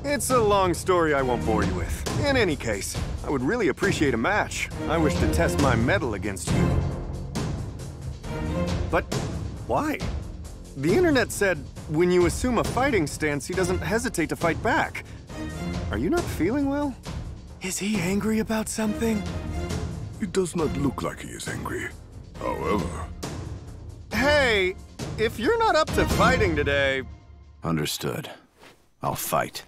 Speaker 4: It's a long story I won't bore you with. In any case, I would really appreciate a match. I wish to test my mettle against you. But why? The internet said when you assume a fighting stance, he doesn't hesitate to fight back. Are you not feeling well? Is he angry about something?
Speaker 10: It does not look like he is angry. However...
Speaker 4: Hey, if you're not up to fighting today...
Speaker 6: Understood. I'll fight.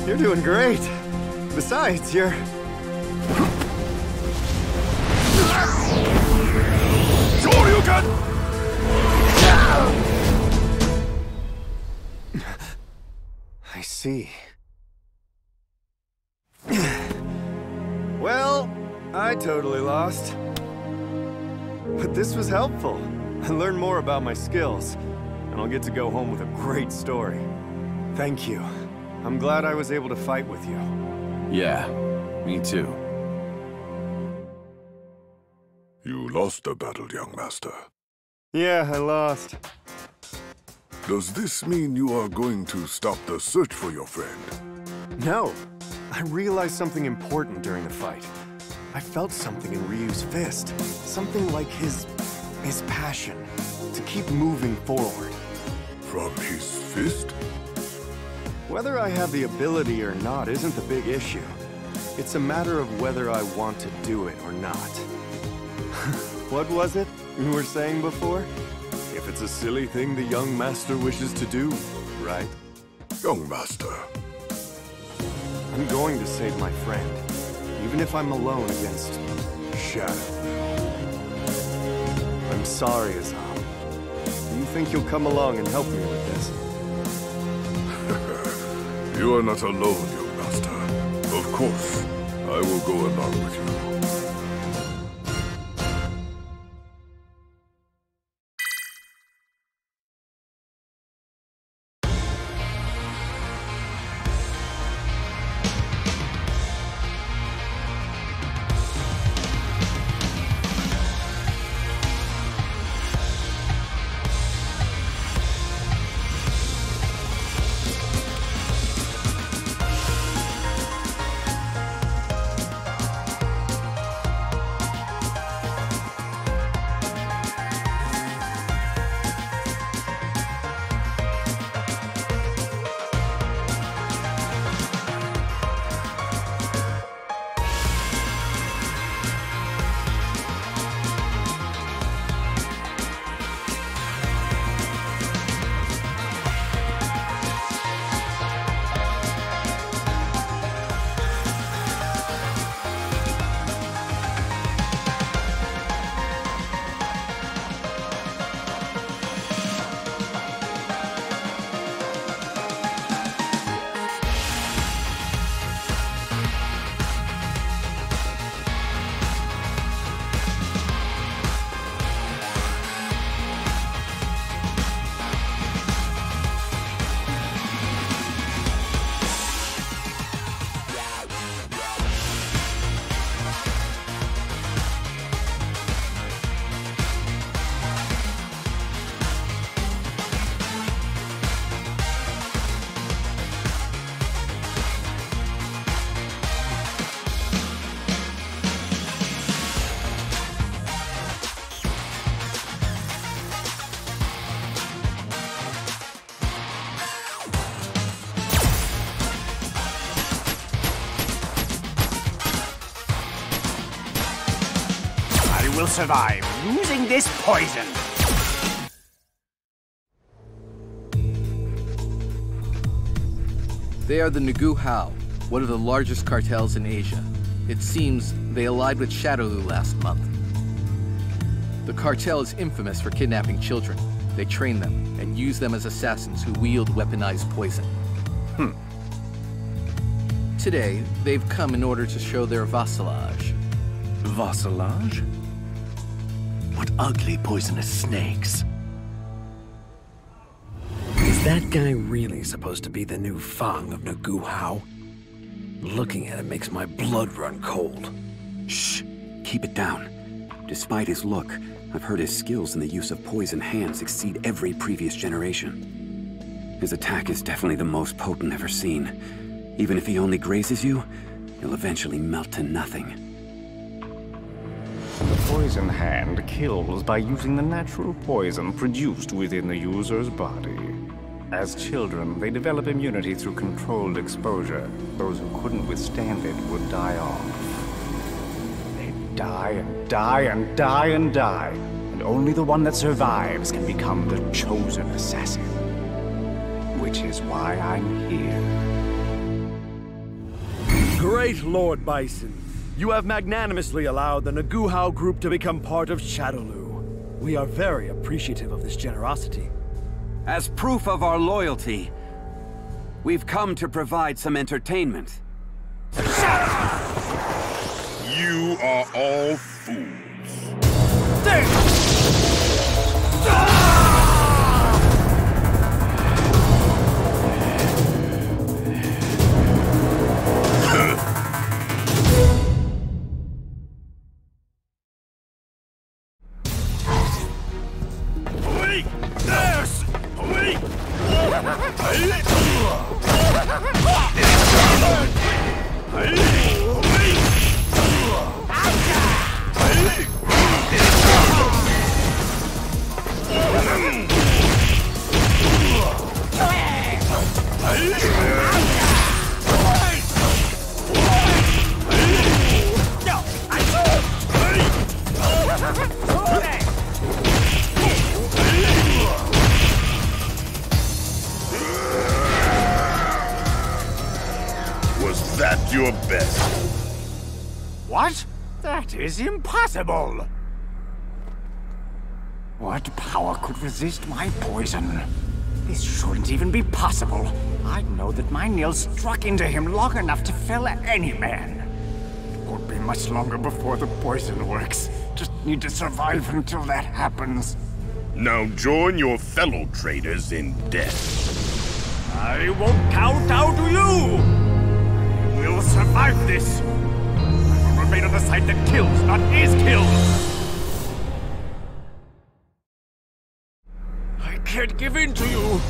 Speaker 4: You're doing great. Besides, you're...
Speaker 10: Shoryuken!
Speaker 4: I see. Well, I totally lost. But this was helpful. I learned more about my skills, and I'll get to go home with a great story. Thank you. I'm glad I was able to fight with you.
Speaker 6: Yeah, me too.
Speaker 10: You lost the battle, young master.
Speaker 4: Yeah, I lost.
Speaker 10: Does this mean you are going to stop the search for your friend?
Speaker 4: No. I realized something important during the fight. I felt something in Ryu's fist. Something like his passion to keep moving forward.
Speaker 10: From his fist?
Speaker 4: Whether I have the ability or not isn't the big issue. It's a matter of whether I want to do it or not. What was it you were saying before? If it's a silly thing the young master wishes to do, right?
Speaker 10: Young master.
Speaker 4: I'm going to save my friend, even if I'm alone against Shadow. I'm sorry, Azam. Do you think you'll come along and help me with this?
Speaker 10: You are not alone, young master. Of course, I will go along with you.
Speaker 13: will survive using this poison.
Speaker 15: They are the Nagu Hao, one of the largest cartels in Asia. It seems they allied with Shadowloo last month. The cartel is infamous for kidnapping children. They train them and use them as assassins who wield weaponized poison. Today, they've come in order to show their vassalage.
Speaker 19: Vassalage? What ugly, poisonous snakes. Is that guy really supposed to be the new Fang of Nagu Hao? Looking at him makes my blood run cold.
Speaker 2: Shh! Keep it down. Despite his look, I've heard his skills in the use of poison hands exceed every previous generation. His attack is definitely the most potent ever seen. Even if he only grazes you, he'll eventually melt to nothing.
Speaker 13: The poison hand kills by using the natural poison produced within the user's body. As children, they develop immunity through controlled exposure. Those who couldn't withstand it would die off. They die and die and die and die, and only the one that survives can become the chosen assassin. Which is why I'm here.
Speaker 18: Great Lord Bison, you have magnanimously allowed the Nagu Hao group to become part of Shadowloo. We are very appreciative of this generosity.
Speaker 2: As proof of our loyalty, we've come to provide some entertainment.
Speaker 3: You are all fools. Was that your best?
Speaker 13: What? That is impossible! What power could resist my poison? This shouldn't even be possible. I know that my nails struck into him long enough to fell any man. It won't be much longer before the poison works. Just need to survive until that happens.
Speaker 3: Now join your fellow traitors in death.
Speaker 18: I won't count down to you! I will survive this! I will remain on the side that kills, not is killed! I can't give in to you!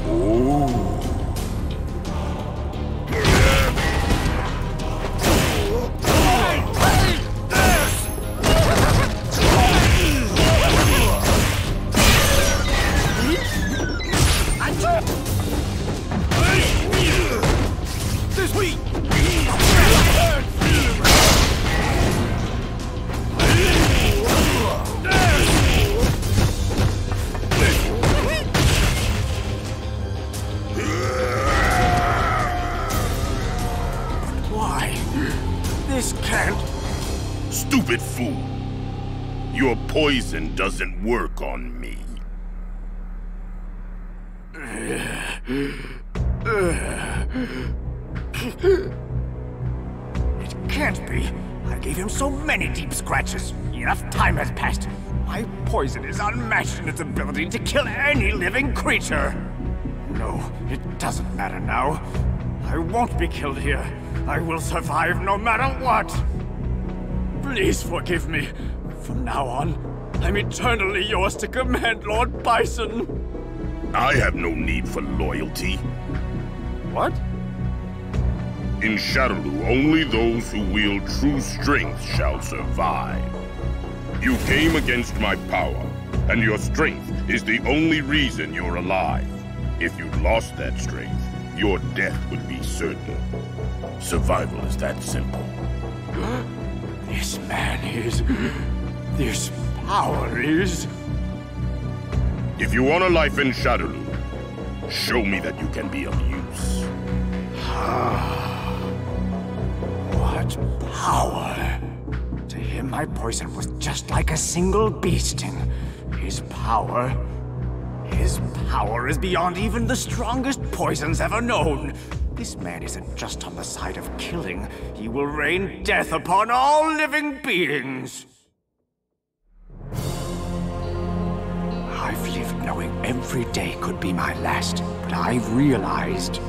Speaker 3: Ooh.
Speaker 18: This week!
Speaker 3: Why? This can't... Stupid fool! Your poison doesn't work on me.
Speaker 13: It can't be. I gave him so many deep scratches. Enough time has passed. My poison is unmatched in its ability to kill any living creature. No, it doesn't matter now. I won't be killed here. I will survive no matter what.
Speaker 18: Please forgive me. From now on, I'm eternally yours to command, Lord Bison.
Speaker 3: I have no need for loyalty.
Speaker 13: What?
Speaker 3: In Shadowloo, only those who wield true strength shall survive. You came against my power, and your strength is the only reason you're alive. If you lost that strength, your death would be certain. Survival is that simple.
Speaker 18: This man is
Speaker 1: this power is...
Speaker 10: If you want a life in Shadowloo, show me that you can be of use.
Speaker 13: What power? To him, my poison was just like a single bee sting. His power is beyond even the strongest poisons ever known. This man isn't just on the side of killing. He will rain death upon all living beings. I've lived knowing every day could be my last, but I've realized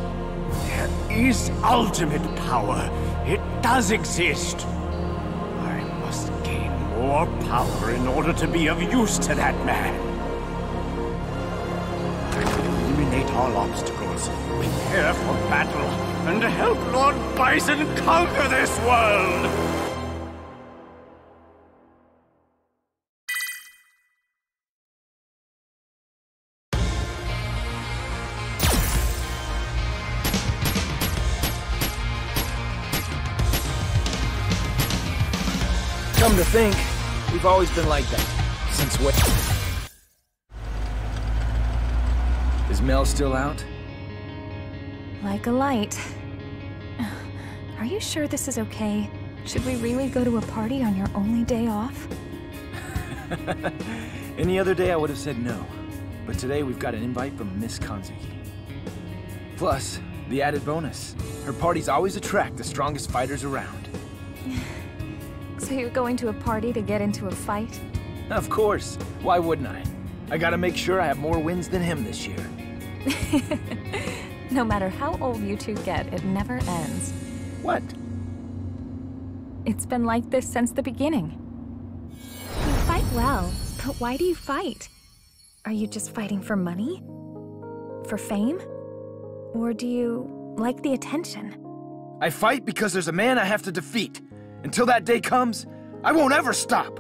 Speaker 13: there is ultimate power. It does exist. I must gain more power in order to be of use to that man. Eliminate all obstacles, prepare for battle, and help Lord Bison conquer this world!
Speaker 5: Come to think, we've always been like that. Since when? Is Mel still out?
Speaker 14: Like a light. Are you sure this is okay? Should we really go to a party on your only day off?
Speaker 5: Any other day I would have said no. But today we've got an invite from Miss Kanzuki. Plus, the added bonus. Her parties always attract the strongest fighters around.
Speaker 14: So you're going to a party to get into a fight?
Speaker 5: Of course. Why wouldn't I? I gotta make sure I have more wins than him this year.
Speaker 14: No matter how old you two get, it never ends.
Speaker 5: What?
Speaker 14: It's been like this since the beginning. You fight well, but why do you fight? Are you just fighting for money? For fame? Or do you like the attention?
Speaker 5: I fight because there's a man I have to defeat. Until that day comes, I won't ever stop!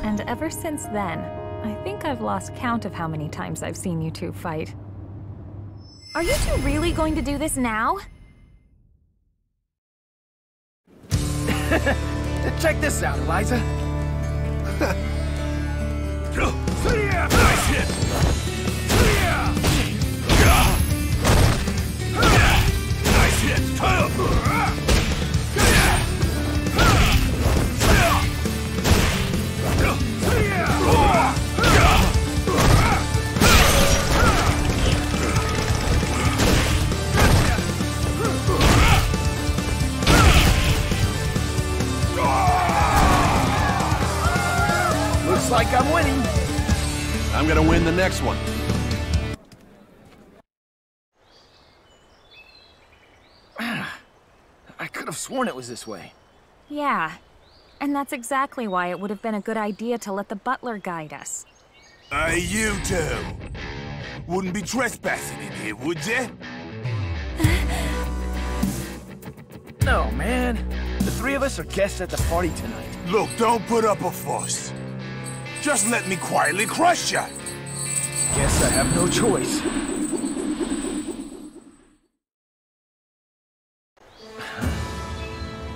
Speaker 14: And ever since then, I think I've lost count of how many times I've seen you two fight. Are you two really going to do this now?
Speaker 5: Check this out, Eliza.
Speaker 1: Nice hit! Nice hit!
Speaker 5: Looks like I'm winning.
Speaker 6: I'm gonna win the next one.
Speaker 5: I could have sworn it was this way.
Speaker 14: Yeah, and that's exactly why it would have been a good idea to let the butler guide us.
Speaker 1: Hey, you two! Wouldn't be trespassing in here, would you?
Speaker 5: No, man. The three of us are guests at the party tonight.
Speaker 1: Look, don't put up a fuss. Just let me quietly crush you.
Speaker 5: Guess I have no choice.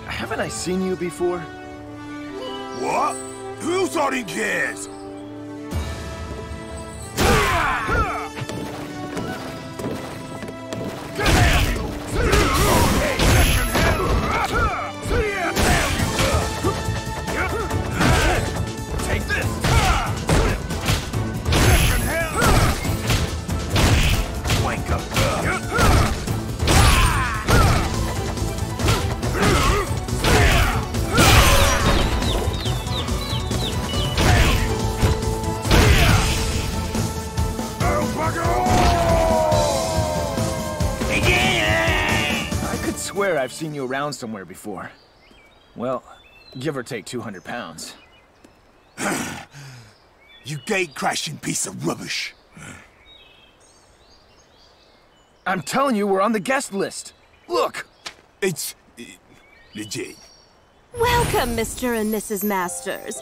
Speaker 5: Haven't I seen you before?
Speaker 1: What? Who thought he cares?
Speaker 5: Take this!
Speaker 1: Wake up!
Speaker 5: I swear I've seen you around somewhere before. Well, give or take 200 pounds.
Speaker 1: You gate-crashing piece of rubbish.
Speaker 5: I'm telling you, we're on the guest list. Look!
Speaker 1: It's... legit.
Speaker 16: Welcome, Mr. and Mrs. Masters.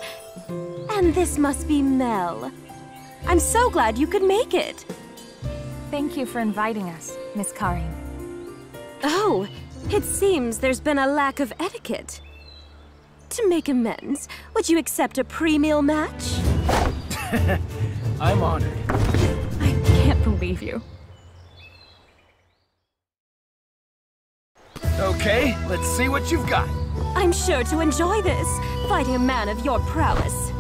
Speaker 16: And this must be Mel. I'm so glad you could make it.
Speaker 14: Thank you for inviting us, Miss Karin.
Speaker 16: Oh, it seems there's been a lack of etiquette. To make amends, would you accept a pre-meal match?
Speaker 5: I'm honored.
Speaker 14: I can't believe you.
Speaker 5: Okay, let's see what you've got.
Speaker 16: I'm sure to enjoy this, fighting a man of your prowess.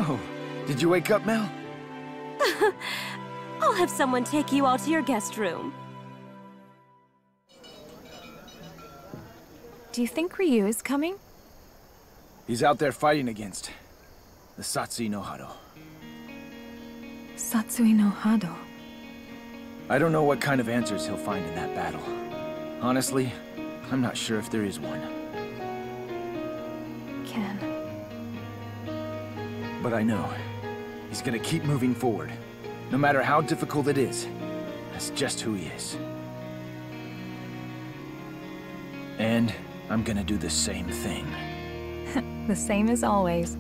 Speaker 5: Oh, did you wake up, Mel?
Speaker 16: I'll have someone take you all to your guest room.
Speaker 14: Do you think Ryu is coming?
Speaker 5: He's out there fighting against the Satsui no Hado.
Speaker 14: Satsui no Hado?
Speaker 5: I don't know what kind of answers he'll find in that battle. Honestly, I'm not sure if there is one.
Speaker 14: Ken.
Speaker 5: But I know he's gonna keep moving forward. No matter how difficult it is. That's just who he is. And I'm gonna do the same thing.
Speaker 14: The same as always.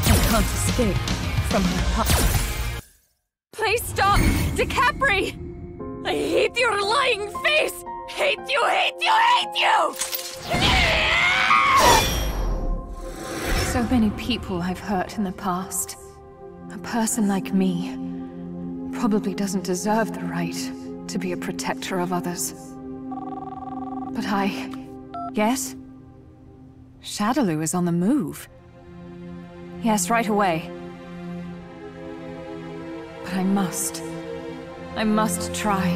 Speaker 14: I can't escape from my heart. Please stop! DiCapri! I hate your lying face! Hate you, hate you, hate you! So many people I've hurt in the past. A person like me probably doesn't deserve the right to be a protector of others. But yes? Shadaloo is on the move. Yes, right away. But I must try.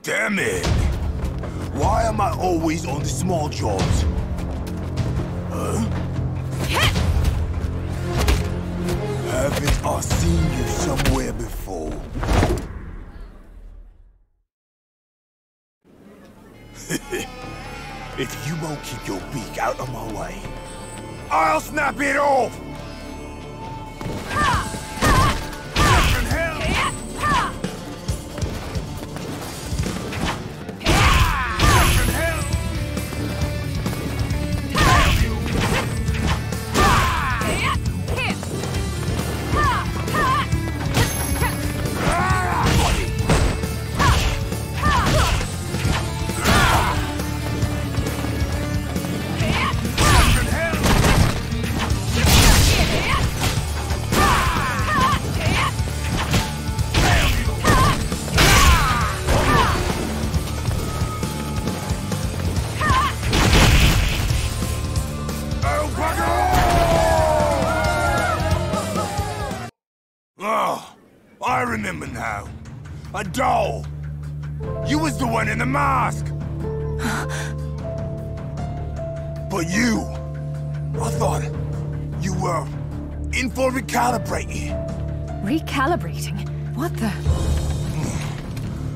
Speaker 1: Damn it! Why am I always on the small jaws? Huh? Haven't I seen you somewhere before? If you won't keep your beak out of my way, I'll snap it off! I remember now. A doll! You was the one in the mask! But you... I thought you were in for recalibrating.
Speaker 14: Recalibrating? What the...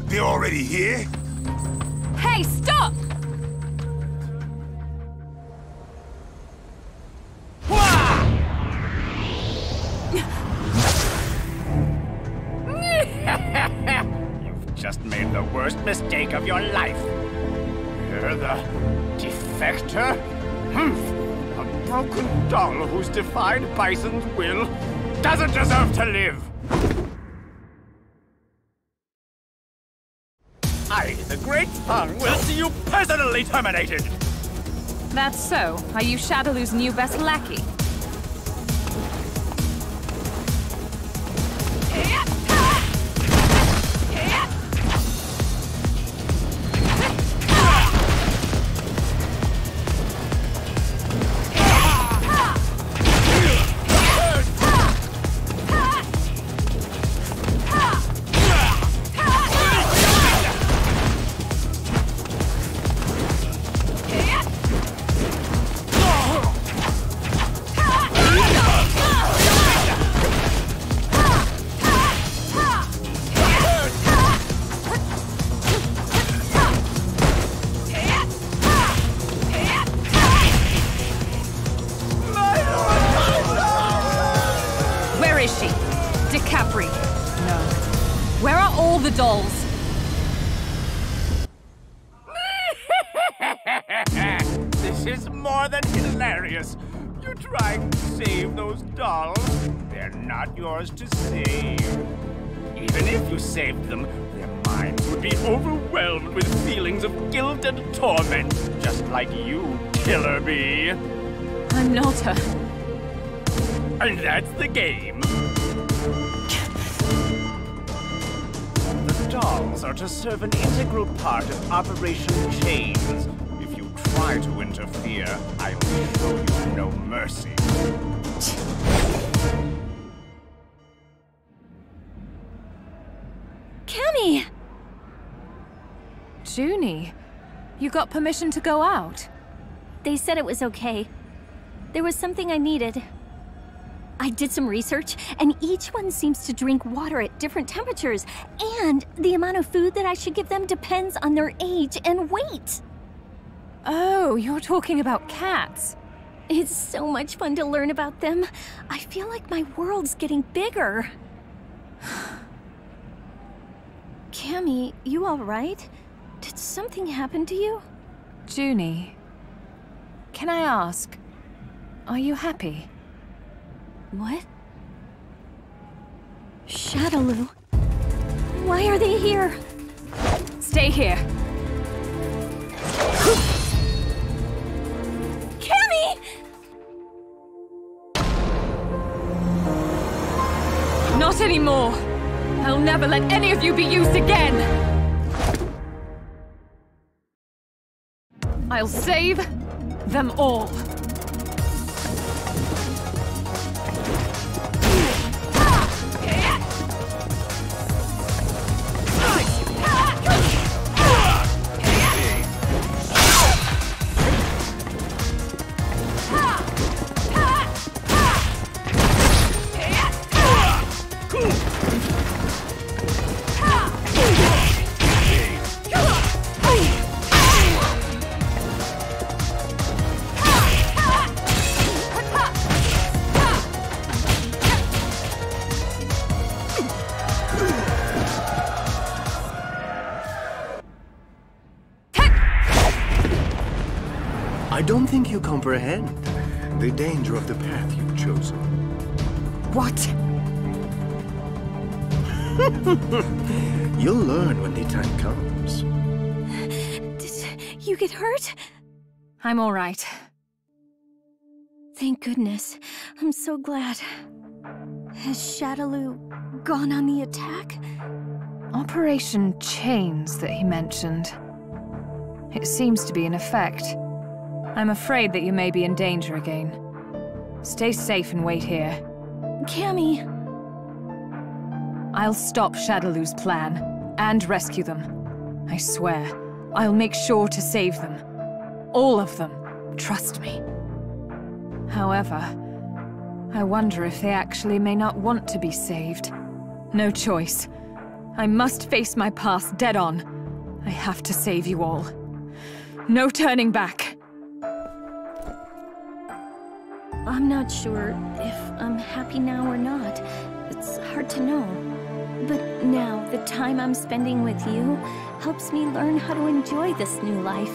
Speaker 1: They're already here?
Speaker 14: Hey, stop!
Speaker 13: You've just made the worst mistake of your life. You're the defector? A broken doll who's defied Bison's will doesn't deserve to live. I, the Great Fang, will see you personally terminated.
Speaker 14: That's so. Are you Shadaloo's new best lackey?
Speaker 13: is more than hilarious. You're trying to save those dolls. They're not yours to save. Even if you saved them, their minds would be overwhelmed with feelings of guilt and torment, just like you, killer bee.
Speaker 14: I'm not a...
Speaker 13: And that's the game. The dolls are to serve an integral part of Operation Chains. If you try to interfere, I'll show you no mercy.
Speaker 14: Cammy! Junie, you got permission to go out?
Speaker 8: They said it was okay. There was something I needed. I did some research, and each one seems to drink water at different temperatures, and the amount of food that I should give them depends on their age and weight.
Speaker 14: Oh, you're talking about cats.
Speaker 8: It's so much fun to learn about them. I feel like my world's getting bigger. Cammy, you all right? Did something happen to you?
Speaker 14: Junie, can I ask, are you happy?
Speaker 8: What? Shadaloo? Why are they here?
Speaker 14: Stay here.
Speaker 8: Cammy!
Speaker 14: Not anymore. I'll never let any of you be used again. I'll save them all.
Speaker 9: I don't think you comprehend the danger of the path you've chosen.
Speaker 14: What?
Speaker 9: You'll learn when the time comes.
Speaker 8: Did you get hurt?
Speaker 14: I'm all right.
Speaker 8: Thank goodness. I'm so glad. Has Shadaloo gone on the attack?
Speaker 14: Operation Chains that he mentioned. It seems to be in effect. I'm afraid that you may be in danger again. Stay safe and wait here.
Speaker 8: Cammy!
Speaker 14: I'll stop Shadaloo's plan, and rescue them. I swear, I'll make sure to save them. All of them. Trust me. However, I wonder if they actually may not want to be saved. No choice. I must face my past dead on. I have to save you all. No turning back.
Speaker 8: I'm not sure if I'm happy now or not. It's hard to know. But now, the time I'm spending with you helps me learn how to enjoy this new life.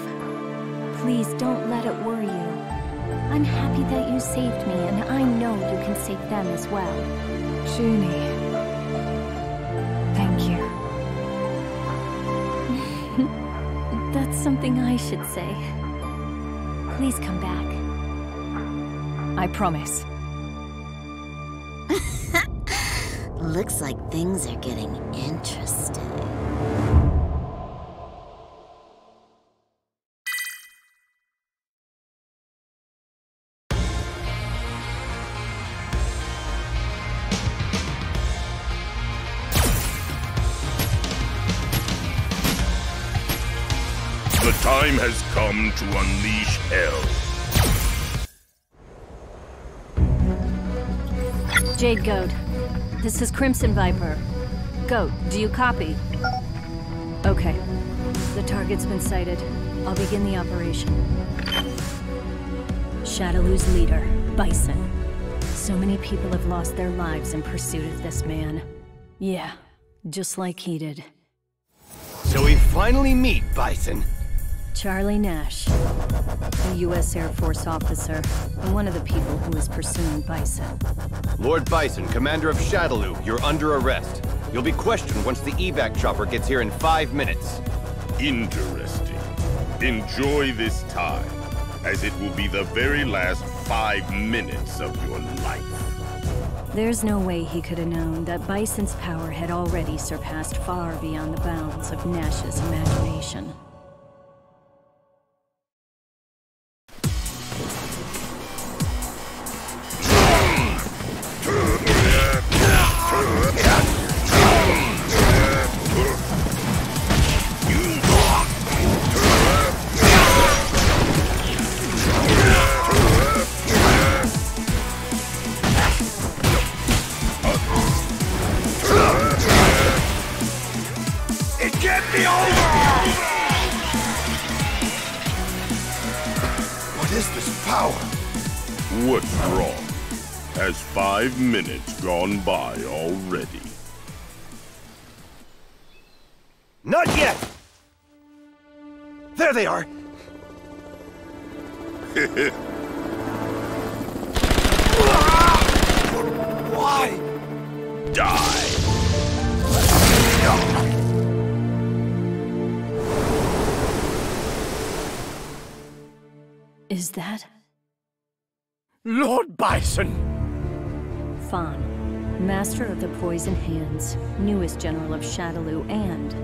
Speaker 8: Please don't let it worry you. I'm happy that you saved me, and I know you can save them as well.
Speaker 14: Junie. Thank you.
Speaker 8: That's something I should say. Please come back.
Speaker 14: I promise.
Speaker 7: Looks like things are getting interesting.
Speaker 10: The time has come to unleash hell.
Speaker 8: Jade Goat, this is Crimson Viper. Goat, do you copy? Okay. The target's been sighted. I'll begin the operation. Shadaloo's leader, Bison. So many people have lost their lives in pursuit of this man. Yeah, just like he did.
Speaker 9: So we finally meet, Bison.
Speaker 8: Charlie Nash, a U.S. Air Force officer, and one of the people who was pursuing Bison.
Speaker 6: Lord Bison, commander of Shadaloo, you're under arrest. You'll be questioned once the evac chopper gets here in 5 minutes.
Speaker 3: Interesting. Enjoy this time, as it will be the very last 5 minutes of your life.
Speaker 8: There's no way he could have known that Bison's power had already surpassed far beyond the bounds of Nash's imagination.
Speaker 3: What's wrong? Has 5 minutes gone by already?
Speaker 6: Not yet! There they are!
Speaker 1: Why?
Speaker 3: Die!
Speaker 8: Is that...
Speaker 13: Lord Bison!
Speaker 8: Fawn, master of the Poison Hands, newest general of Shadaloo, and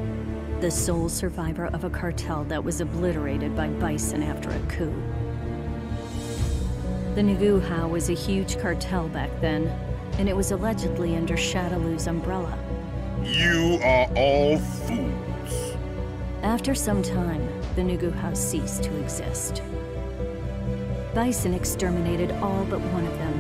Speaker 8: the sole survivor of a cartel that was obliterated by Bison after a coup. The Nguhao was a huge cartel back then, and it was allegedly under Shadaloo's umbrella.
Speaker 3: You are all fools.
Speaker 8: After some time, the Nguhao ceased to exist. Bison exterminated all but one of them.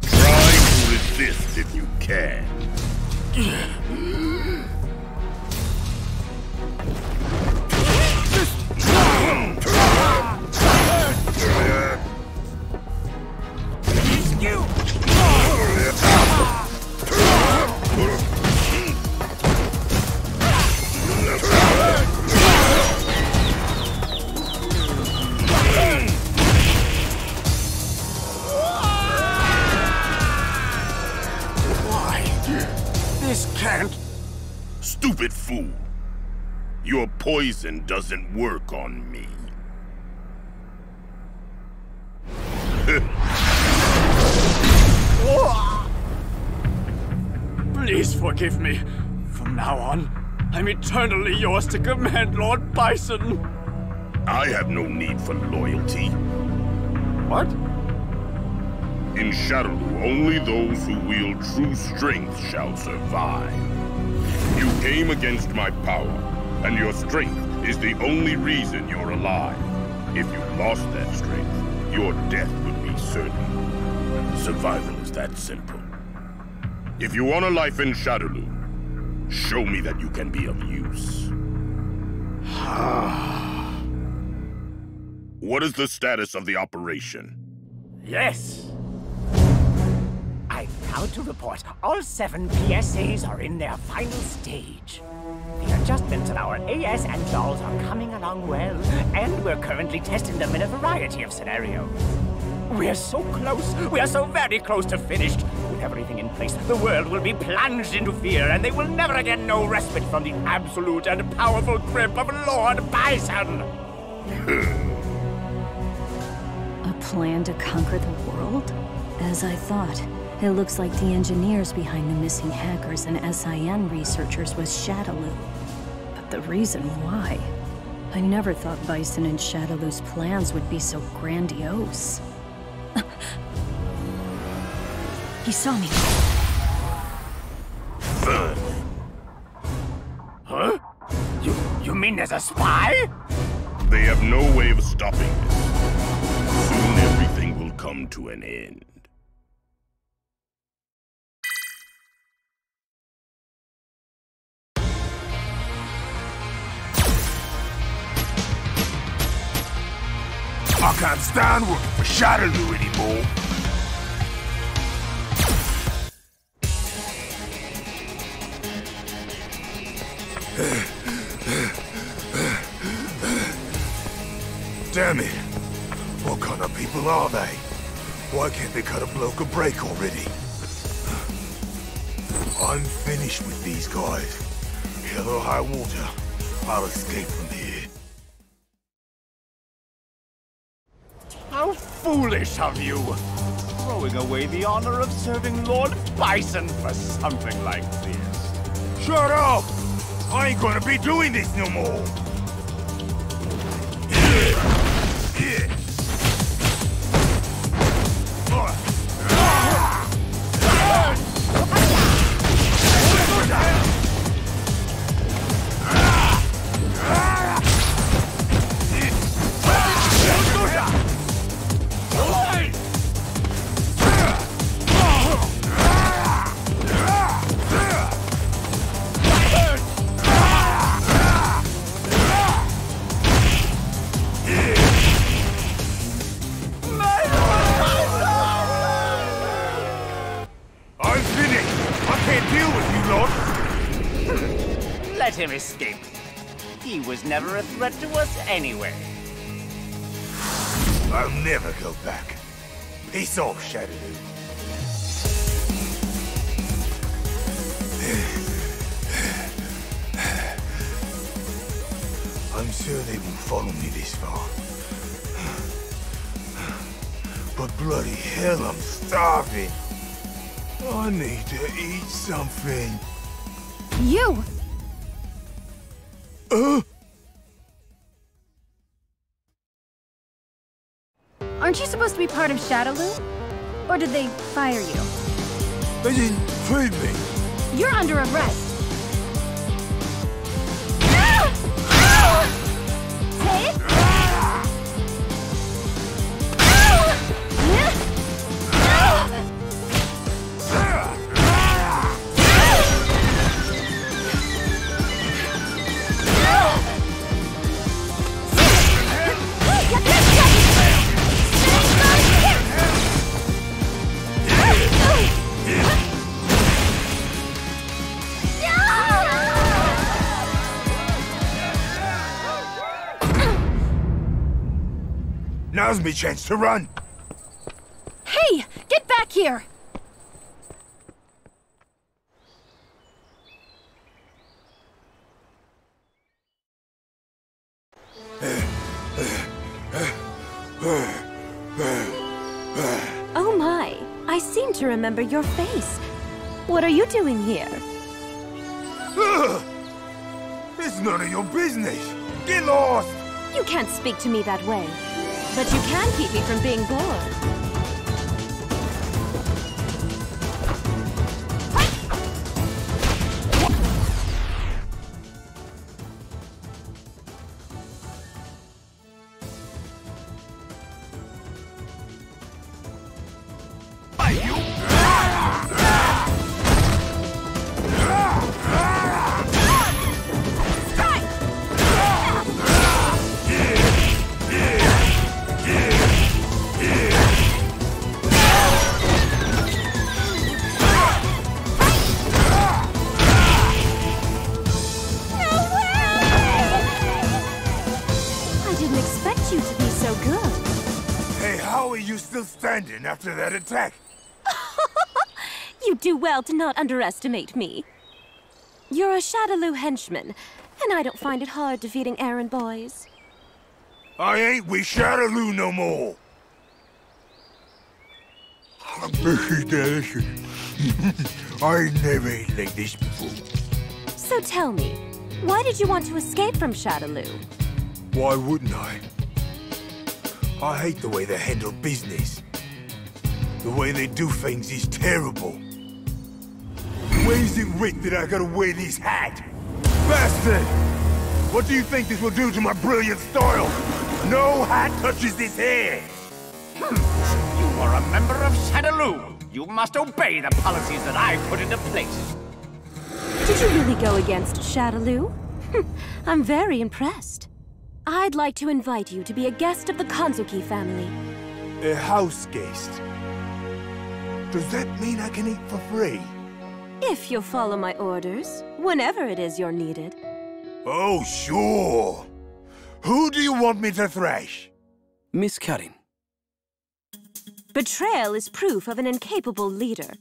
Speaker 3: Try to resist if you can. Stupid fool. Your poison doesn't work on me.
Speaker 18: Please forgive me. From now on, I'm eternally yours to command, Lord Bison.
Speaker 3: I have no need for loyalty.
Speaker 18: What?
Speaker 3: In Shadaloo, only those who wield true strength shall survive. You came against my power, and your strength is the only reason you're alive. If you lost that strength, your death would be certain. Survival is that simple. If you want a life in Shadaloo, show me that you can be of use. What is the status of the operation?
Speaker 13: Yes! I'm proud to report all 7 PSAs are in their final stage. The adjustments of our AS and dolls are coming along well, and we're currently testing them in a variety of scenarios. We're so close, we are so very close to finished. With everything in place, the world will be plunged into fear, and they will never again know respite from the absolute and powerful grip of Lord Bison!
Speaker 8: A plan to conquer the world? As I thought. It looks like the engineers behind the missing hackers and SIN researchers was Shadaloo. But the reason why? I never thought Bison and Shadaloo's plans would be so grandiose. He saw me.
Speaker 13: Huh? You mean there's a spy?
Speaker 3: They have no way of stopping this. Soon everything will come to an end.
Speaker 1: I can't stand working for Shadaloo anymore. Damn it! What kind of people are they? Why can't they cut a bloke a break already? I'm finished with these guys. Hell or high water, I'll escape from here.
Speaker 13: How foolish of you! Throwing away the honor of serving Lord Bison for something like this.
Speaker 1: Shut up! I ain't gonna be doing this no more!
Speaker 13: Let him escape. He was never a threat to us anyway.
Speaker 1: I'll never go back. Peace off, Shadaloo. I'm sure they won't follow me this far. But bloody hell, I'm starving. I need to eat something.
Speaker 14: You! Aren't you supposed to be part of Shadaloo? Or did they fire you?
Speaker 1: They didn't feed me.
Speaker 14: You're under arrest. Take?
Speaker 1: Now's my chance to run.
Speaker 14: Hey! Get back here!
Speaker 16: Oh my, I seem to remember your face. What are you doing here?
Speaker 1: It's none of your business. Get lost!
Speaker 16: You can't speak to me that way. But you can keep me from being bored.
Speaker 1: Standing after that attack.
Speaker 16: You do well to not underestimate me. You're a Shadaloo henchman, and I don't find it hard defeating errand boys.
Speaker 1: I ain't with Shadaloo no more. I ain't never ate like this before.
Speaker 16: So tell me, why did you want to escape from Shadaloo?
Speaker 1: Why wouldn't I? I hate the way they handle business. The way they do things is terrible. Where's it writ that I gotta wear this hat? Bastard! What do you think this will do to my brilliant style? No hat touches this hair!
Speaker 13: You are a member of Shadaloo. You must obey the policies that I put into place.
Speaker 16: Did you really go against Shadaloo? I'm very impressed. I'd like to invite you to be a guest of the Kanzuki family.
Speaker 1: A house guest? Does that mean I can eat for free?
Speaker 16: If you'll follow my orders, whenever it is you're needed.
Speaker 1: Oh, sure. Who do you want me to thrash?
Speaker 17: Miss Karin.
Speaker 16: Betrayal is proof of an incapable leader.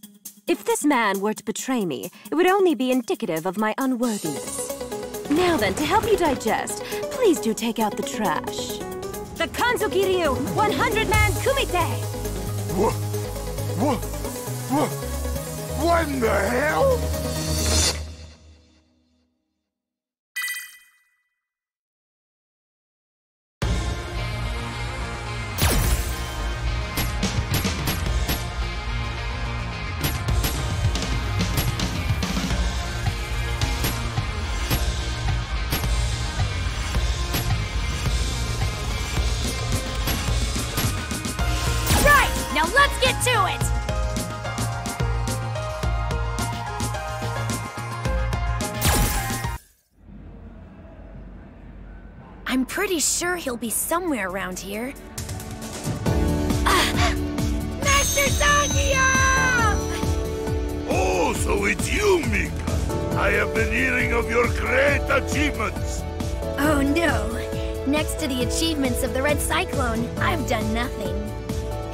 Speaker 16: If this man were to betray me, it would only be indicative of my unworthiness. Now then, to help you digest, please do take out the trash. The Kanzukiryu 100-man kumite!
Speaker 1: What in the hell?
Speaker 20: Now let's get to it! I'm pretty sure he'll be somewhere around here. Master Zangief!
Speaker 1: Oh, so it's you, Mika. I have been hearing of your great achievements.
Speaker 20: Oh no. Next to the achievements of the Red Cyclone, I've done nothing.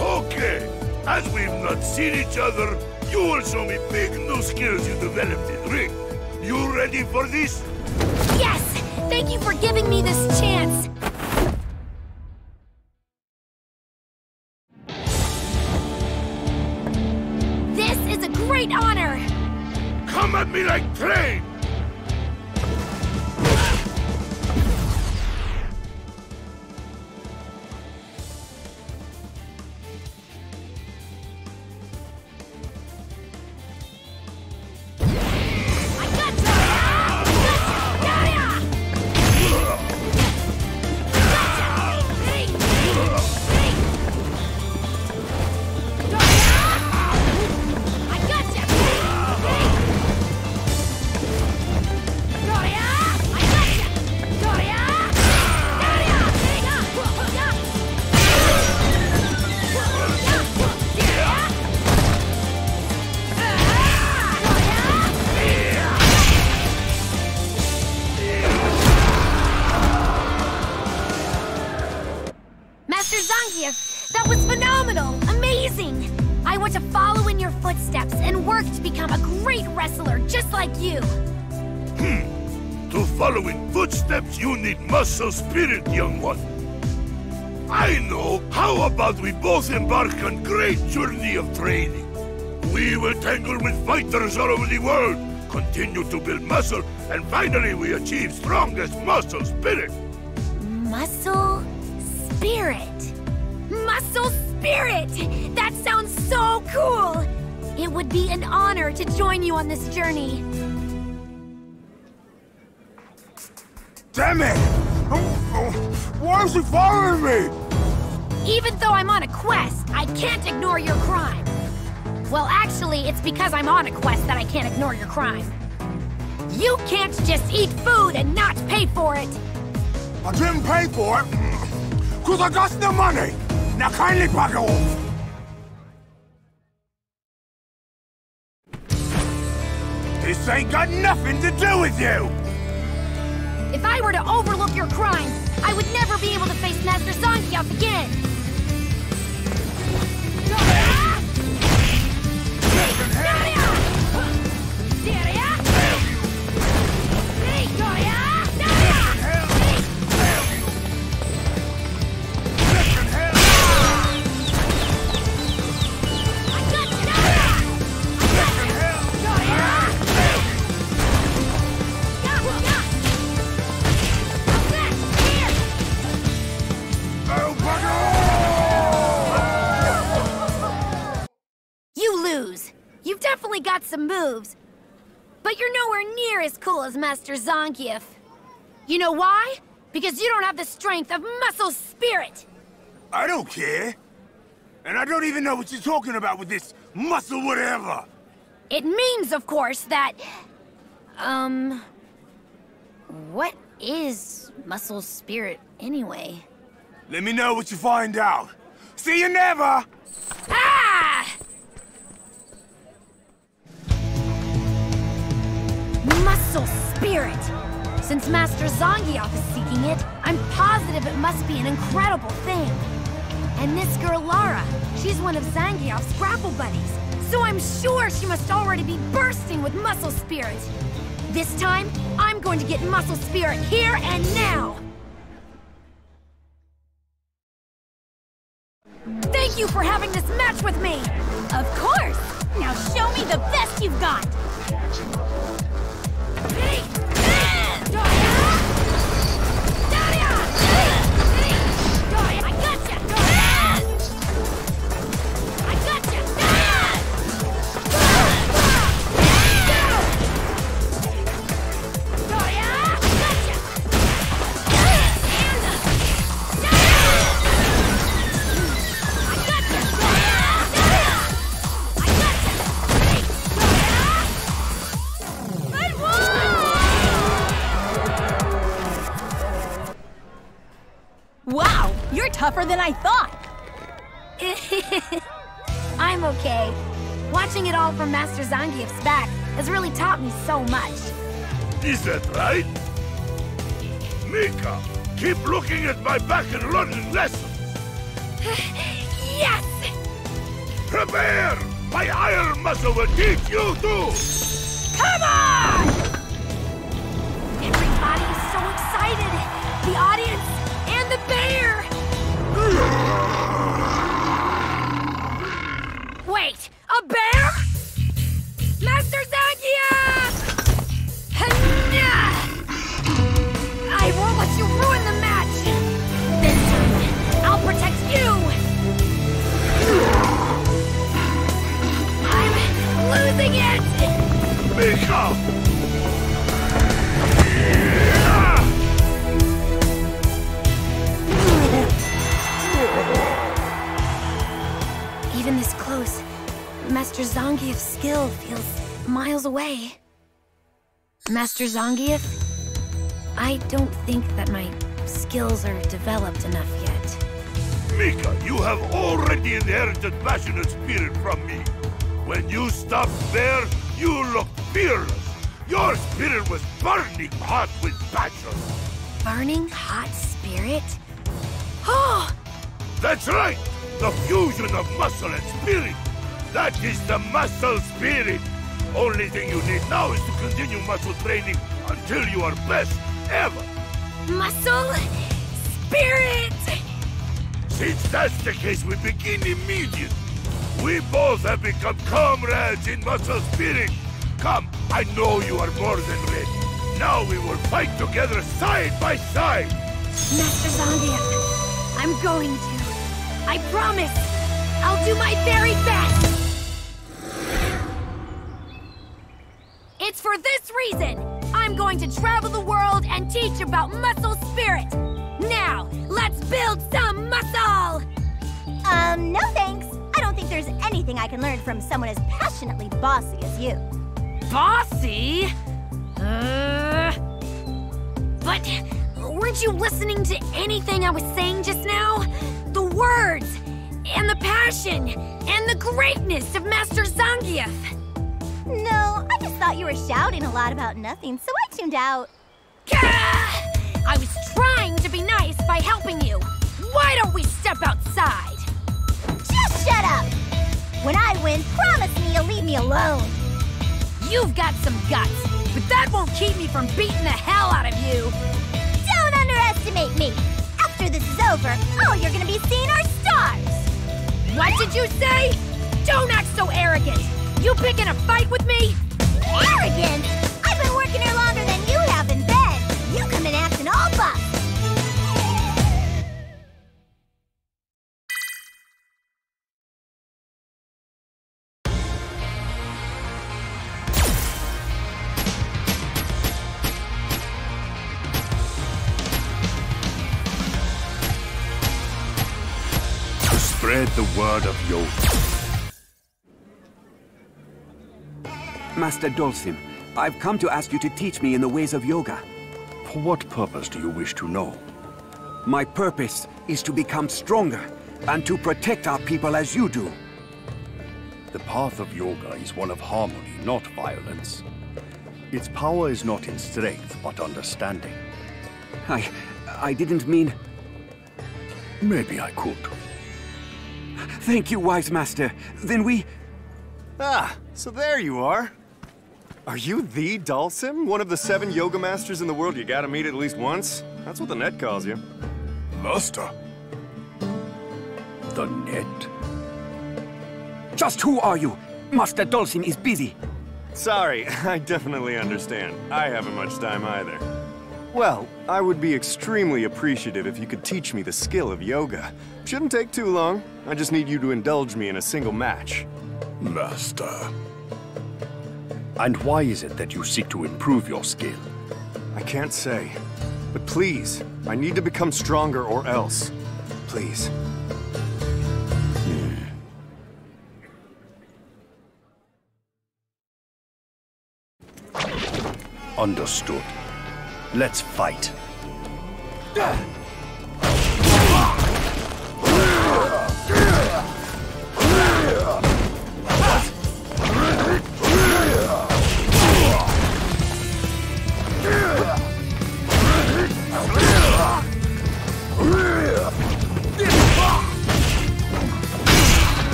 Speaker 1: Okay, as we've not seen each other, you will show me big new skills you developed in Ring. You ready for this?
Speaker 20: Yes! Thank you for giving me this chance! This is a great honor!
Speaker 1: Come at me like train!
Speaker 20: That was phenomenal! Amazing! I want to follow in your footsteps and work to become a great wrestler just like you!
Speaker 1: To follow in footsteps, you need muscle spirit, young one. I know! How about we both embark on great journey of training? We will tangle with fighters all over the world, continue to build muscle, and finally we achieve strongest muscle spirit!
Speaker 20: Muscle spirit! Muscle spirit! That sounds so cool! It would be an honor to join you on this journey.
Speaker 1: Damn it! Why is he following me?
Speaker 20: Even though I'm on a quest, I can't ignore your crime. Well, actually, it's because I'm on a quest that I can't ignore your crime. You can't just eat food and not pay for it!
Speaker 1: I didn't pay for it, because I got no money! Now kindly back off! This ain't got nothing to do with you!
Speaker 20: If I were to overlook your crime, I would never be able to face Master Zangief again! You've definitely got some moves, but you're nowhere near as cool as Master Zangief. You know why? Because you don't have the strength of muscle spirit!
Speaker 1: I don't care. And I don't even know what you're talking about with this muscle whatever.
Speaker 20: It means, of course, that... what is muscle spirit, anyway?
Speaker 1: Let me know what you find out. See you never!
Speaker 20: Ah! Muscle spirit! Since Master Zangief is seeking it, I'm positive it must be an incredible thing. And this girl, Lara, she's one of Zangief's grapple buddies. So I'm sure she must already be bursting with muscle spirit. This time, I'm going to get muscle spirit here and now! Thank you for having this match with me!
Speaker 12: Of course! Now show me the best you've got! Wow, you're tougher than I thought!
Speaker 20: I'm okay. Watching it all from Master Zangief's back has really taught me so much.
Speaker 1: Is that right? Mika, keep looking at my back and learning lessons!
Speaker 20: Yes!
Speaker 1: Prepare! My iron muscle will teach you too!
Speaker 20: Come on! Everybody is so excited! The audience and the bear! Wait, a bear? Master Zangief! I won't let you ruin the match! This time, I'll protect you! I'm losing it!
Speaker 1: Mika!
Speaker 20: Even this close, Master Zangief's skill feels miles away. Master Zangief, I don't think that my skills are developed enough yet.
Speaker 1: Mika, you have already inherited passionate spirit from me. When you stopped there, you looked fearless. Your spirit was burning hot with passion.
Speaker 20: Burning hot spirit? Oh!
Speaker 1: That's right! The fusion of muscle and spirit! That is the muscle spirit! Only thing you need now is to continue muscle training until you are best ever!
Speaker 20: Muscle? Spirit!
Speaker 1: Since that's the case, we begin immediately. We both have become comrades in muscle spirit. Come, I know you are more than ready. Now we will fight together side by side!
Speaker 20: Master Zangief, I'm going to. I promise! I'll do my very best! It's for this reason! I'm going to travel the world and teach about muscle spirit! Now, let's build some muscle!
Speaker 12: No thanks. I don't think there's anything I can learn from someone as passionately bossy as you.
Speaker 20: Bossy? But weren't you listening to anything I was saying just now? The words, and the passion, and the greatness of Master Zangief!
Speaker 12: No, I just thought you were shouting a lot about nothing, so I tuned out.
Speaker 20: I was trying to be nice by helping you. Why don't we step outside?
Speaker 12: Just shut up! When I win, promise me you'll leave me alone.
Speaker 20: You've got some guts, but that won't keep me from beating the hell out of you.
Speaker 12: Don't underestimate me. After this is over, all you're gonna be seeing are stars!
Speaker 20: What did you say? Don't act so arrogant! You picking a fight with me?
Speaker 12: Arrogant? I've been working here longer than you have in bed! You come in acting all buff!
Speaker 1: Spread the word of Yoga.
Speaker 2: Master Dulcim, I've come to ask you to teach me in the ways of yoga.
Speaker 19: For what purpose do you wish to know?
Speaker 2: My purpose is to become stronger and to protect our people as you do.
Speaker 19: The path of yoga is one of harmony, not violence. Its power is not in strength, but understanding.
Speaker 2: I didn't mean...
Speaker 19: Maybe I could.
Speaker 2: Thank you, wise master. Then we...
Speaker 4: Ah, so there you are. Are you the Dalsim? One of the 7 yoga masters in the world you gotta meet at least once? That's what the net calls you.
Speaker 19: Master? The net?
Speaker 2: Just who are you? Master Dalsim is busy.
Speaker 4: Sorry, I definitely understand. I haven't much time either. Well, I would be extremely appreciative if you could teach me the skill of yoga. Shouldn't take too long. I just need you to indulge me in a single match.
Speaker 19: Master. And why is it that you seek to improve your skill?
Speaker 4: I can't say. But please, I need to become stronger or else. Please.
Speaker 19: Understood. Let's fight.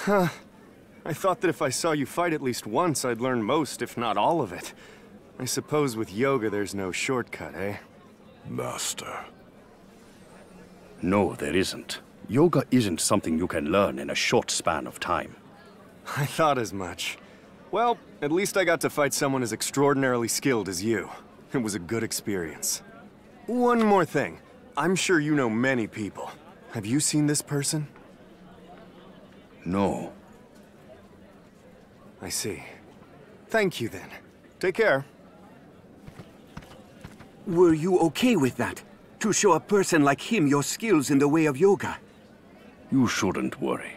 Speaker 4: Huh. I thought that if I saw you fight at least once, I'd learn most, if not all of it. I suppose with yoga there's no shortcut, eh?
Speaker 19: Master. No, there isn't. Yoga isn't something you can learn in a short span of time.
Speaker 4: I thought as much. Well, at least I got to fight someone as extraordinarily skilled as you. It was a good experience. One more thing. I'm sure you know many people. Have you seen this person?
Speaker 19: No.
Speaker 4: I see. Thank you, then. Take care.
Speaker 2: Were you okay with that? To show a person like him your skills in the way of yoga?
Speaker 19: You shouldn't worry.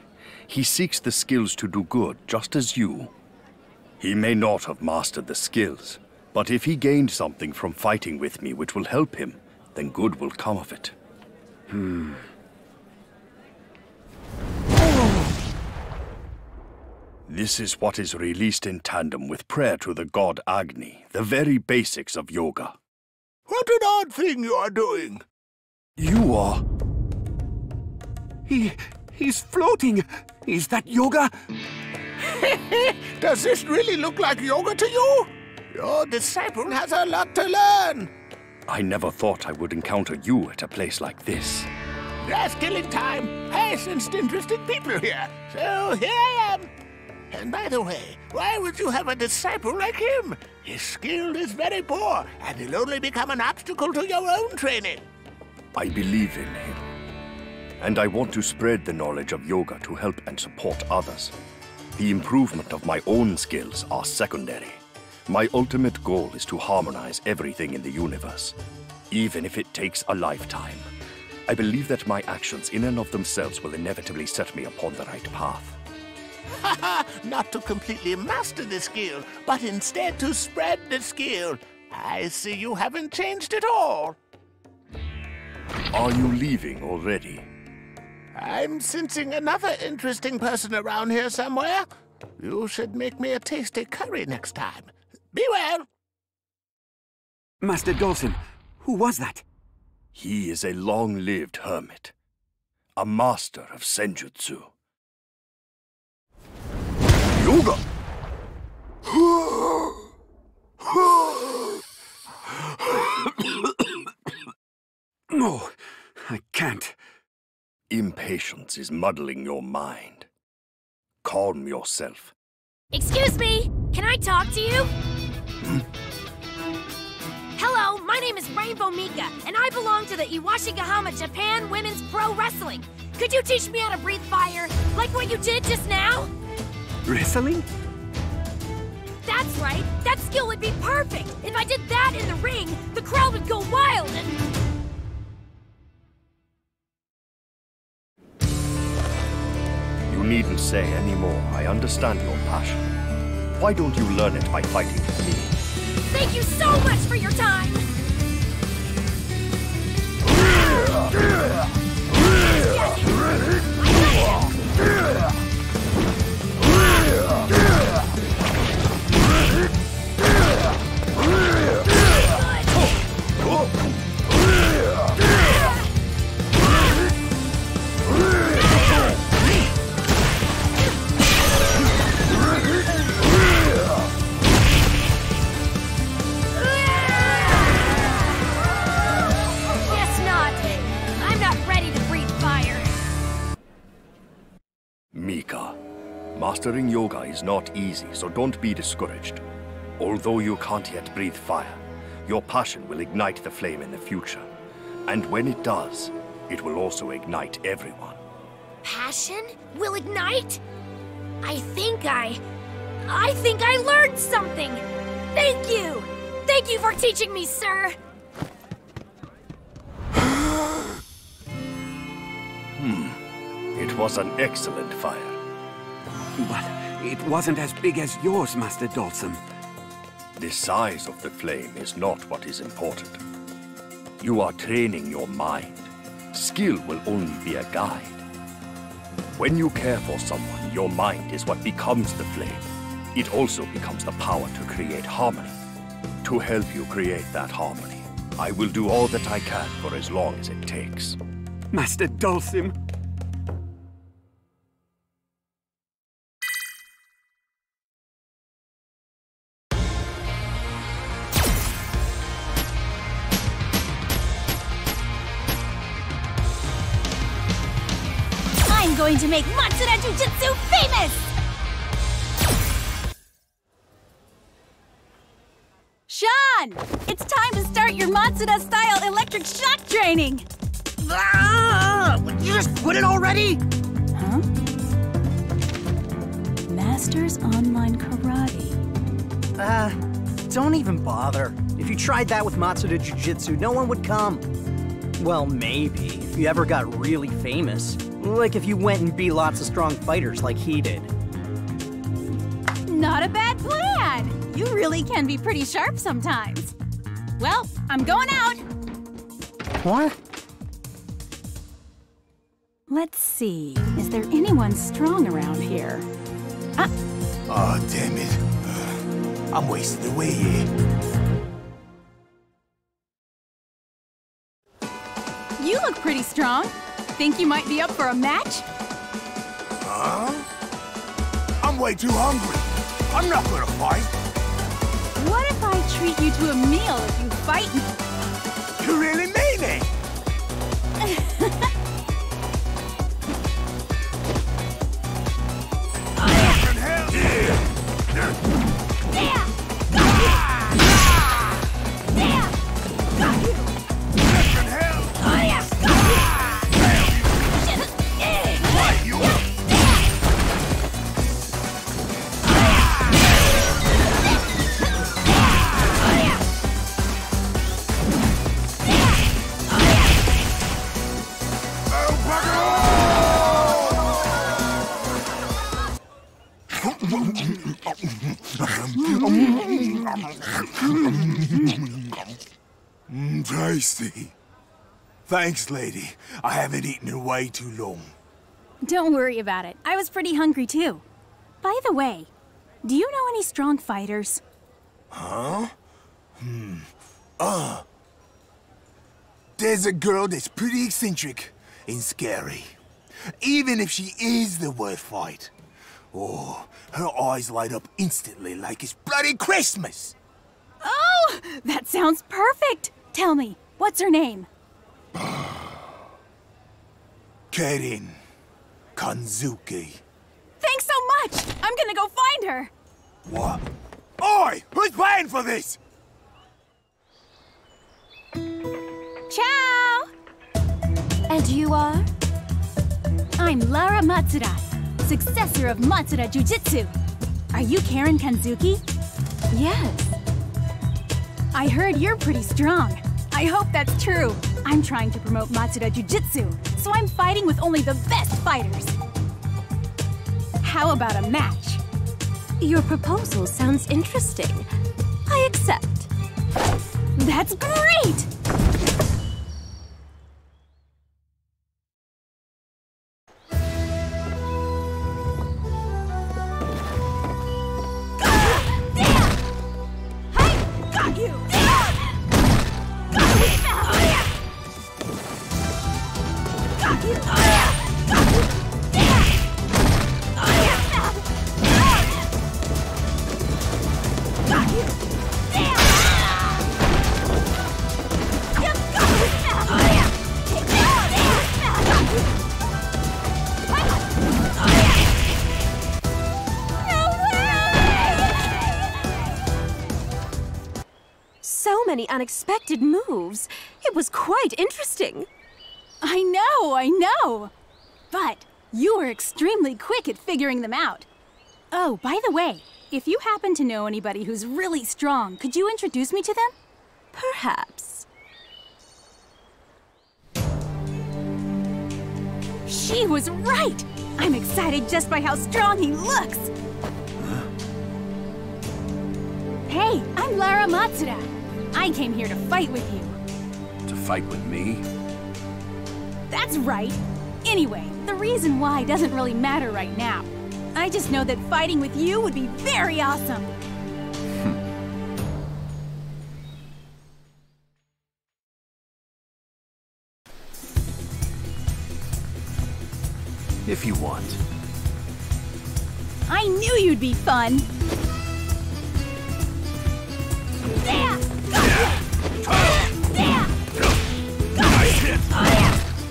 Speaker 19: He seeks the skills to do good, just as you. He may not have mastered the skills, but if he gained something from fighting with me which will help him, then good will come of it. This is what is released in tandem with prayer to the god Agni, the very basics of yoga.
Speaker 11: What an odd thing you are doing!
Speaker 19: You are...
Speaker 2: He's floating! Is that yoga?
Speaker 11: Does this really look like yoga to you? Your disciple has a lot to learn!
Speaker 19: I never thought I would encounter you at a place like this.
Speaker 11: Just killing time. I sensed interesting people here, so here I am. And by the way, why would you have a disciple like him? His skill is very poor, and he'll only become an obstacle to your own training.
Speaker 19: I believe in him. And I want to spread the knowledge of yoga to help and support others. The improvement of my own skills are secondary. My ultimate goal is to harmonize everything in the universe, even if it takes a lifetime. I believe that my actions in and of themselves will inevitably set me upon the right path.
Speaker 11: Not to completely master the skill, but instead to spread the skill. I see you haven't changed at all.
Speaker 19: Are you leaving already?
Speaker 11: I'm sensing another interesting person around here somewhere. You should make me a tasty curry next time. Be well.
Speaker 2: Master Dalsim, who was that?
Speaker 19: He is a long-lived hermit, a master of senjutsu. Yoga!
Speaker 2: No, I can't.
Speaker 19: Impatience is muddling your mind. Calm yourself.
Speaker 20: Excuse me, can I talk to you? Hello, my name is Rainbow Mika, and I belong to the Iwashigahama Japan Women's Pro Wrestling. Could you teach me how to breathe fire, like what you did just now?
Speaker 2: Wrestling?
Speaker 20: That's right, that skill would be perfect. If I did that in the ring, the crowd would go wild and...
Speaker 19: You needn't say any more. I understand your passion. Why don't you learn it by fighting with me?
Speaker 20: Thank you so much for your time! Yes, yes!
Speaker 19: Mastering yoga is not easy, so don't be discouraged. Although you can't yet breathe fire, your passion will ignite the flame in the future. And when it does, it will also ignite everyone.
Speaker 20: Passion will ignite? I think I learned something! Thank you! Thank you for teaching me, sir!
Speaker 19: It was an excellent fire.
Speaker 2: But it wasn't as big as yours, Master Dalsum.
Speaker 19: The size of the flame is not what is important. You are training your mind. Skill will only be a guide. When you care for someone, your mind is what becomes the flame. It also becomes the power to create harmony. To help you create that harmony, I will do all that I can for as long as it takes.
Speaker 2: Master Dalsum!
Speaker 12: I'm going to make Matsuda Jujutsu famous! Sean! It's time to start your Matsuda-style electric shock training!
Speaker 5: Would you just quit it already?
Speaker 12: Huh? Masters Online Karate.
Speaker 5: Don't even bother. If you tried that with Matsuda Jujutsu, no one would come. Well, maybe, if you ever got really famous. Like if you went and beat lots of strong fighters like he did.
Speaker 12: Not a bad plan! You really can be pretty sharp sometimes. Well, I'm going out!
Speaker 5: What?
Speaker 12: Let's see, is there anyone strong around here?
Speaker 11: Oh, damn it. I'm wasting away here.
Speaker 12: You look pretty strong. Think you might be up for a match?
Speaker 11: Huh? I'm way too hungry. I'm not gonna fight.
Speaker 12: What if I treat you to a meal if you fight me?
Speaker 11: You really mean it? Tasty. Thanks, lady. I haven't eaten in way too long.
Speaker 12: Don't worry about it. I was pretty hungry too. By the way, do you know any strong fighters?
Speaker 11: Huh? There's a girl that's pretty eccentric and scary. Even if she is the worst fight. Oh, her eyes light up instantly like it's bloody Christmas!
Speaker 12: Oh, that sounds perfect! Tell me, what's her name?
Speaker 11: Karin Kanzuki.
Speaker 12: Thanks so much! I'm gonna go find her!
Speaker 11: What? Oi! Who's paying for this?
Speaker 12: Ciao!
Speaker 16: And you are?
Speaker 12: I'm Lara Matsuda, successor of Matsuda Jujutsu. Are you Karin Kanzuki?
Speaker 16: Yes.
Speaker 12: I heard you're pretty strong. I hope that's true. I'm trying to promote Matsuda Jujutsu, so I'm fighting with only the best fighters. How about a match?
Speaker 16: Your proposal sounds interesting. I accept.
Speaker 12: That's great!
Speaker 16: many unexpected moves. It was quite interesting.
Speaker 12: I know. But you were extremely quick at figuring them out. Oh, by the way, if you happen to know anybody who's really strong, could you introduce me to them?
Speaker 16: Perhaps.
Speaker 12: She was right! I'm excited just by how strong he looks! Hey, I'm Lara Matsuda. I came here to fight with you.
Speaker 3: To fight with me?
Speaker 12: That's right. Anyway, the reason why doesn't really matter right now. I just know that fighting with you would be very awesome.
Speaker 3: If you want.
Speaker 12: I knew you'd be fun. There! Got you! There! Got you! Oh yeah!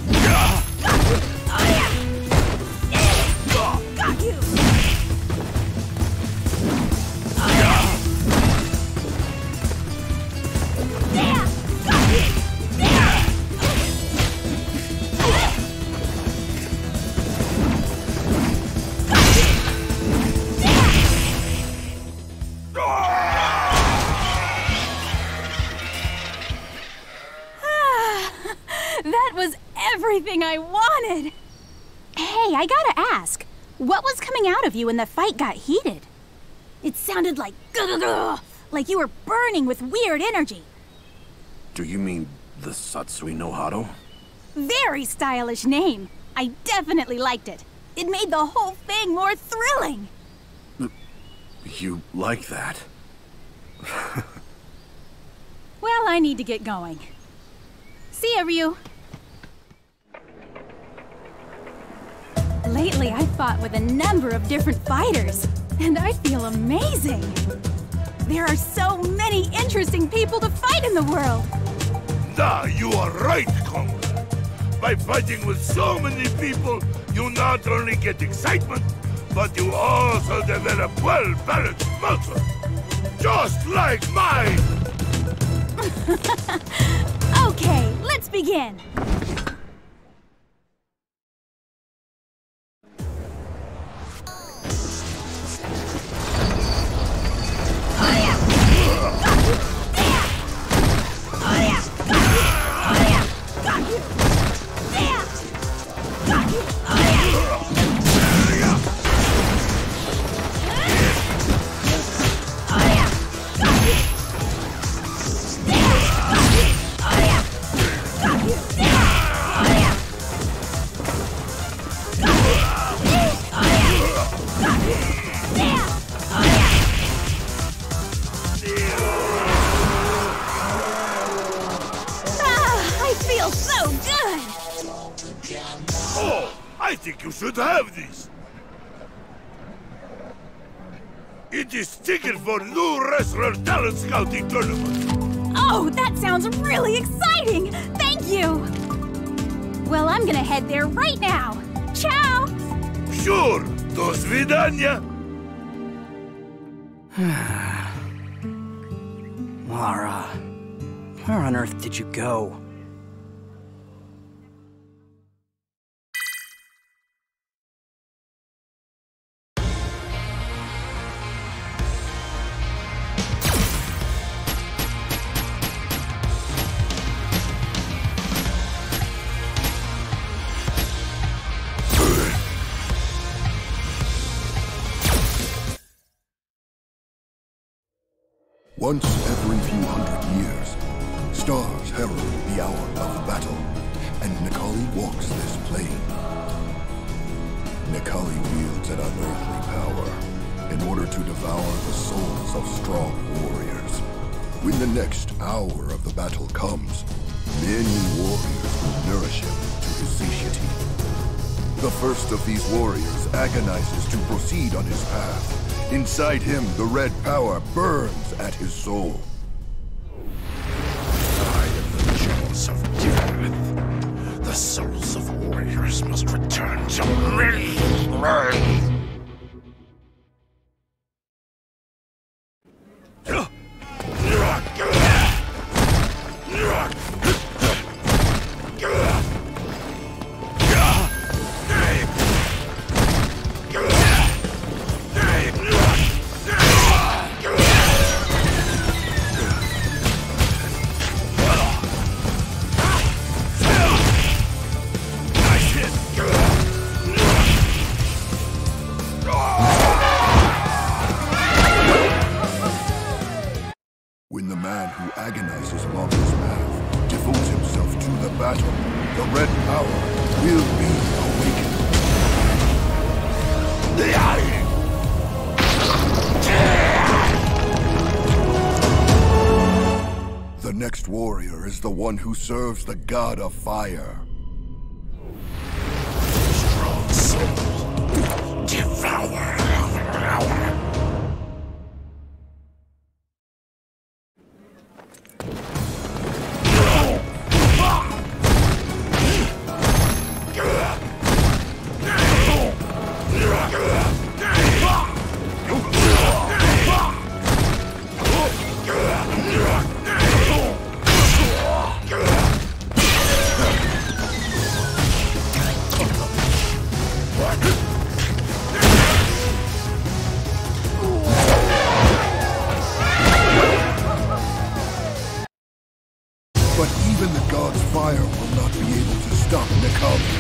Speaker 12: Got you! Oh yeah! Got you! Oh yeah! There! Got you! There! That was everything I wanted! Hey, I gotta ask, what was coming out of you when the fight got heated? It sounded like like you were burning with weird energy.
Speaker 3: Do you mean the Satsui no Hado?
Speaker 12: Very stylish name. I definitely liked it. It made the whole thing more thrilling.
Speaker 3: You like that?
Speaker 12: Well, I need to get going. See ya, Ryu. Lately, I've fought with a number of different fighters, and I feel amazing. There are so many interesting people to fight in the world.
Speaker 1: You are right, comrade. By fighting with so many people, you not only get excitement, but you also develop well-balanced muscle. Just like mine!
Speaker 12: Okay, let's begin.
Speaker 1: I think you should have this. It is ticket for new wrestler talent scouting tournament.
Speaker 12: Oh, that sounds really exciting! Thank you! Well, I'm gonna head there right now. Ciao!
Speaker 1: Sure, do svidania.
Speaker 5: Lara, where on earth did you go?
Speaker 21: Once every few hundred years, stars herald the hour of battle, and Necalli walks this plane. Necalli wields an unearthly power in order to devour the souls of strong warriors. When the next hour of the battle comes, many warriors will nourish him to his satiety. The first of these warriors agonizes to proceed on his path. Inside him, the red power burns at his soul.
Speaker 1: I am the jaws of death. The souls of warriors must return to me.
Speaker 21: next warrior is the one who serves the god of fire.
Speaker 1: Strong soul, devour.
Speaker 21: But even the god's fire will not be able to stop Nikali.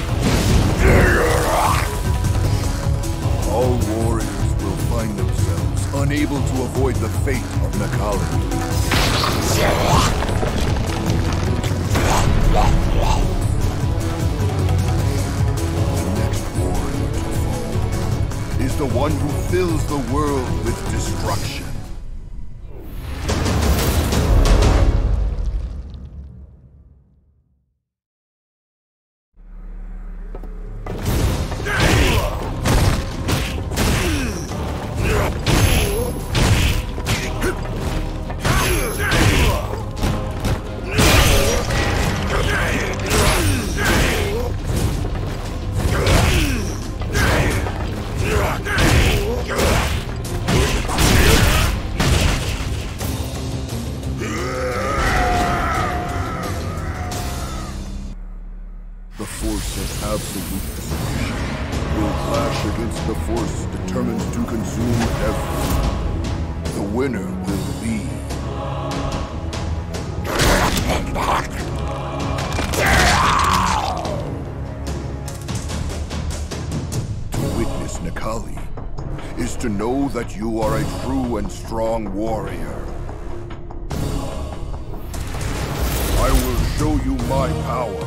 Speaker 21: All warriors will find themselves unable to avoid the fate of Nikali. The next warrior to fall is the one who fills the world with destruction. The force of absolute destruction will clash against the force determined to consume everything. The winner will be... To witness Nikali is to know that you are a true and strong warrior. I will show you my power.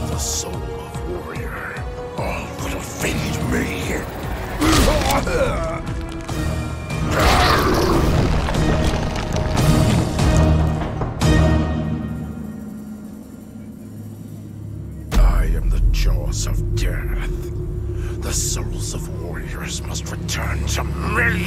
Speaker 1: The soul of warrior, all that'll feed me. I am the jaws of death. The souls of warriors must return to me.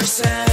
Speaker 15: person.